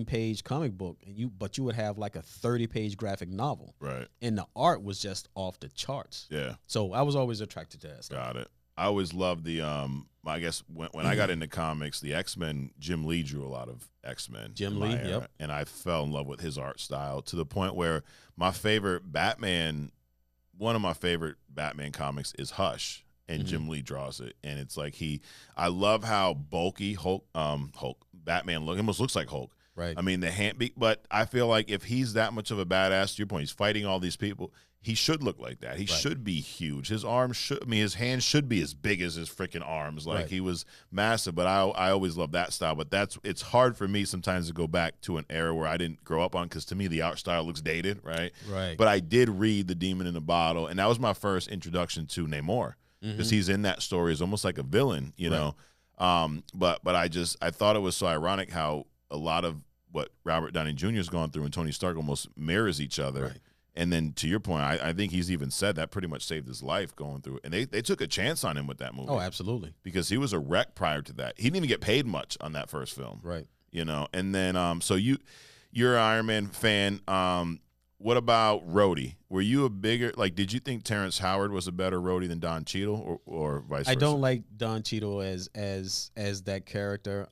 page comic book, but you would have like a 30-page graphic novel. Right. And the art was just off the charts. Yeah. So I was always attracted to that stuff. Got it. I always loved the I guess when I got into comics, the X-Men, Jim Lee drew a lot of X-Men. Jim Lee, yep. And I fell in love with his art style to the point where my favorite Batman, one of my favorite Batman comics is Hush, and Jim Lee draws it. And it's like I love how bulky Hulk Batman almost looks like Hulk. Right. I mean, but I feel like if he's that much of a badass, to your point, he's fighting all these people, he should look like that. He should be huge. His his hands should be as big as his freaking arms. Like he was massive, but I always love that style. But it's hard for me sometimes to go back to an era where I didn't grow up on, because to me the art style looks dated, right? Right. But I did read The Demon in the Bottle, and that was my first introduction to Namor, because he's in that story as almost like a villain, you know. But I thought it was so ironic how a lot of what Robert Downey Jr. has gone through and Tony Stark almost mirrors each other. Right. And then to your point, I think he's even said that pretty much saved his life going through it. And they took a chance on him with that movie. Oh, absolutely. Because he was a wreck prior to that. He didn't even get paid much on that first film. Right. You know, and then so you're an Iron Man fan. What about Rhodey? Were you a bigger, like, did you think Terrence Howard was a better Rhodey than Don Cheadle or vice versa? I don't like Don Cheadle as that character.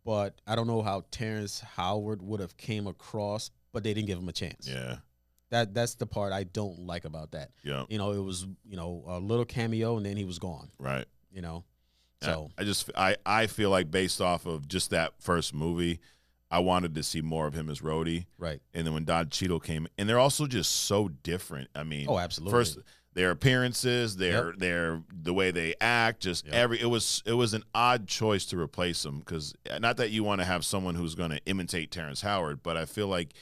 But I don't know how Terrence Howard would have came across, but they didn't give him a chance. Yeah. That's the part I don't like about that. Yeah. You know, it was, you know, a little cameo and then he was gone. Right. You know. So I feel like based off of just that first movie, I wanted to see more of him as Rhodey. Right. And then when Don Cheadle came, and they're also just so different. I mean, oh, absolutely. First, their appearances, their the way they act, just it was an odd choice to replace them, because not that you want to have someone who's going to imitate Terrence Howard, but I feel like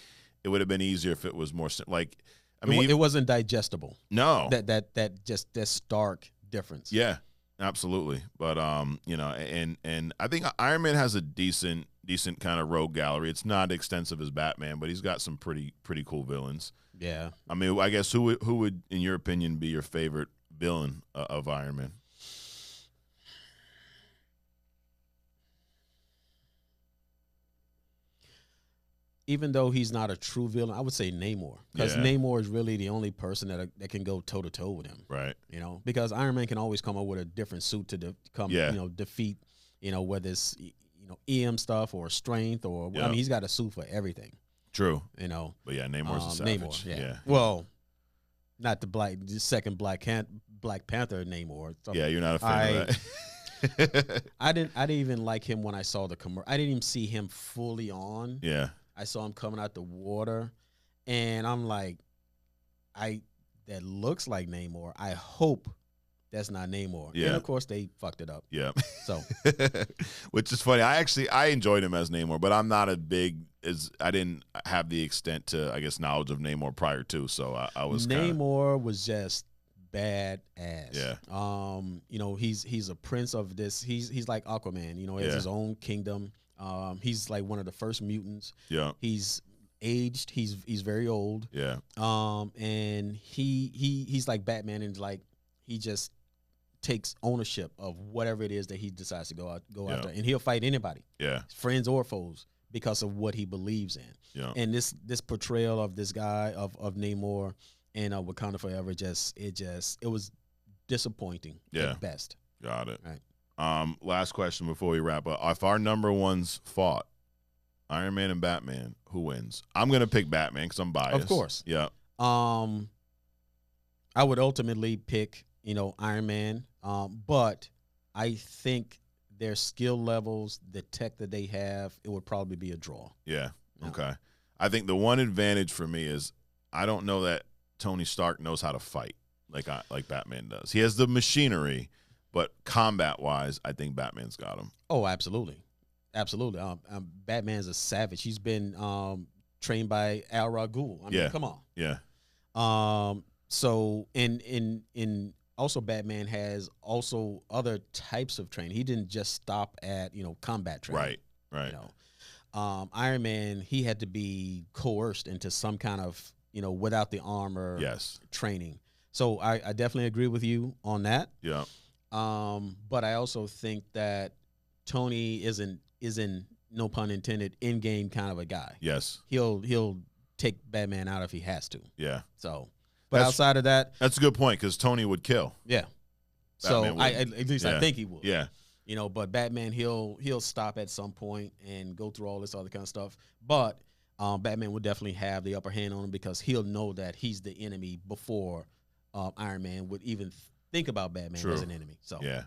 it would have been easier if it was more like, I mean, it wasn't digestible. No. That stark difference. Yeah. Absolutely. But you know, and I think Iron Man has a decent kind of rogue gallery. It's not extensive as Batman, but he's got some pretty cool villains. Yeah. I mean, I guess who would in your opinion be your favorite villain of Iron Man? Even though he's not a true villain, I would say Namor, because Namor is really the only person that can go toe to toe with him. Right. You know, because Iron Man can always come up with a different suit to defeat, you know, whether it's, you know, EM stuff or strength or I mean, he's got a suit for everything. True. You know. But yeah, Namor's a savage. Namor, yeah. Well, not the second Black Panther Namor. So yeah, you're not a fan of that. I didn't even like him when I saw the commercial. I didn't even see him fully on. Yeah. I saw him coming out the water, and I'm like, that looks like Namor. I hope that's not Namor. Yeah. And of course they fucked it up. Yeah. So, which is funny. I enjoyed him as Namor, but I'm not I didn't have the extent to, I guess, knowledge of Namor prior to. So I was Namor was just badass. Yeah. You know, he's a prince of this. He's like Aquaman. You know, he has his own kingdom. He's like one of the first mutants. Yeah. He's aged. He's very old. Yeah. And he's like Batman, and like he just takes ownership of whatever it is that he decides to go after, and he'll fight anybody. Yeah. Friends or foes, because of what he believes in. Yeah. And this portrayal of this guy of Namor and Wakanda Forever it was disappointing at best. Got it. Right. Last question before we wrap up. If our number ones fought, Iron Man and Batman, who wins? I'm going to pick Batman because I'm biased. Of course. Yeah. I would ultimately pick, you know, Iron Man, but I think their skill levels, the tech that they have, it would probably be a draw. Yeah. Okay. I think the one advantage for me is I don't know that Tony Stark knows how to fight like Batman does. He has the machinery, but combat-wise, I think Batman's got him. Oh, absolutely. Absolutely. Batman's a savage. He's been trained by Al Ghul. I mean, come on. Yeah. So in also Batman has also other types of training. He didn't just stop at, you know, combat training. Right. You know, Iron Man, he had to be coerced into some kind of, you know, without the armor training. So I definitely agree with you on that. Yeah. But I also think that Tony isn't, no pun intended, in-game kind of a guy. Yes. He'll take Batman out if he has to. Yeah. So, but outside of that, that's a good point, because Tony would kill. Yeah. Batman so at least I think he would. Yeah. You know, but Batman, he'll stop at some point and go through all this other kind of stuff. But Batman would definitely have the upper hand on him, because he'll know that he's the enemy before Iron Man would even think about Batman as an enemy. So yeah,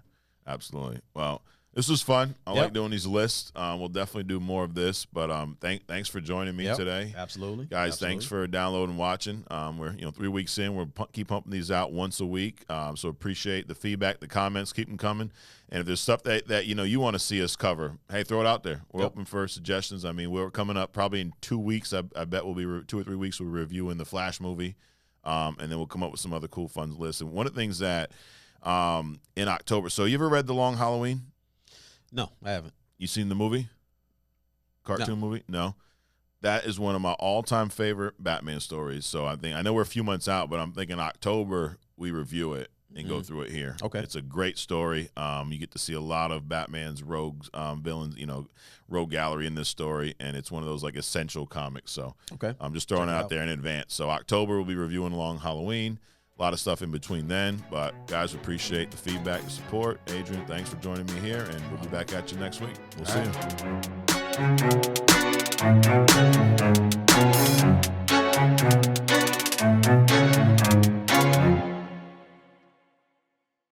absolutely. Well, this was fun. I like doing these lists. We'll definitely do more of this. But thanks for joining me today. Absolutely, guys. Thanks for downloading and watching. We're 3 weeks in. We'll keep pumping these out once a week. So appreciate the feedback, the comments. Keep them coming. And if there's stuff that you want to see us cover, hey, throw it out there. We're open for suggestions. I mean, we're coming up probably in 2 weeks. I bet we'll be 2 or 3 weeks. We'll be reviewing the Flash movie. And then we'll come up with some other cool fun lists. And one of the things that in October. So you ever read The Long Halloween? No, I haven't. You seen the movie? Cartoon movie? No. that is one of my all-time favorite Batman stories. So I know we're a few months out, but I'm thinking October we review it and go through it here. Okay. It's a great story. You get to see a lot of Batman's rogues, villains, rogue gallery in this story, and it's one of those like essential comics. So I'm just throwing it out there in advance. So October we'll be reviewing along Halloween. A lot of stuff in between then, but guys, appreciate the feedback, the support. Adrian, thanks for joining me here, and we'll be back at you next week. We'll see you.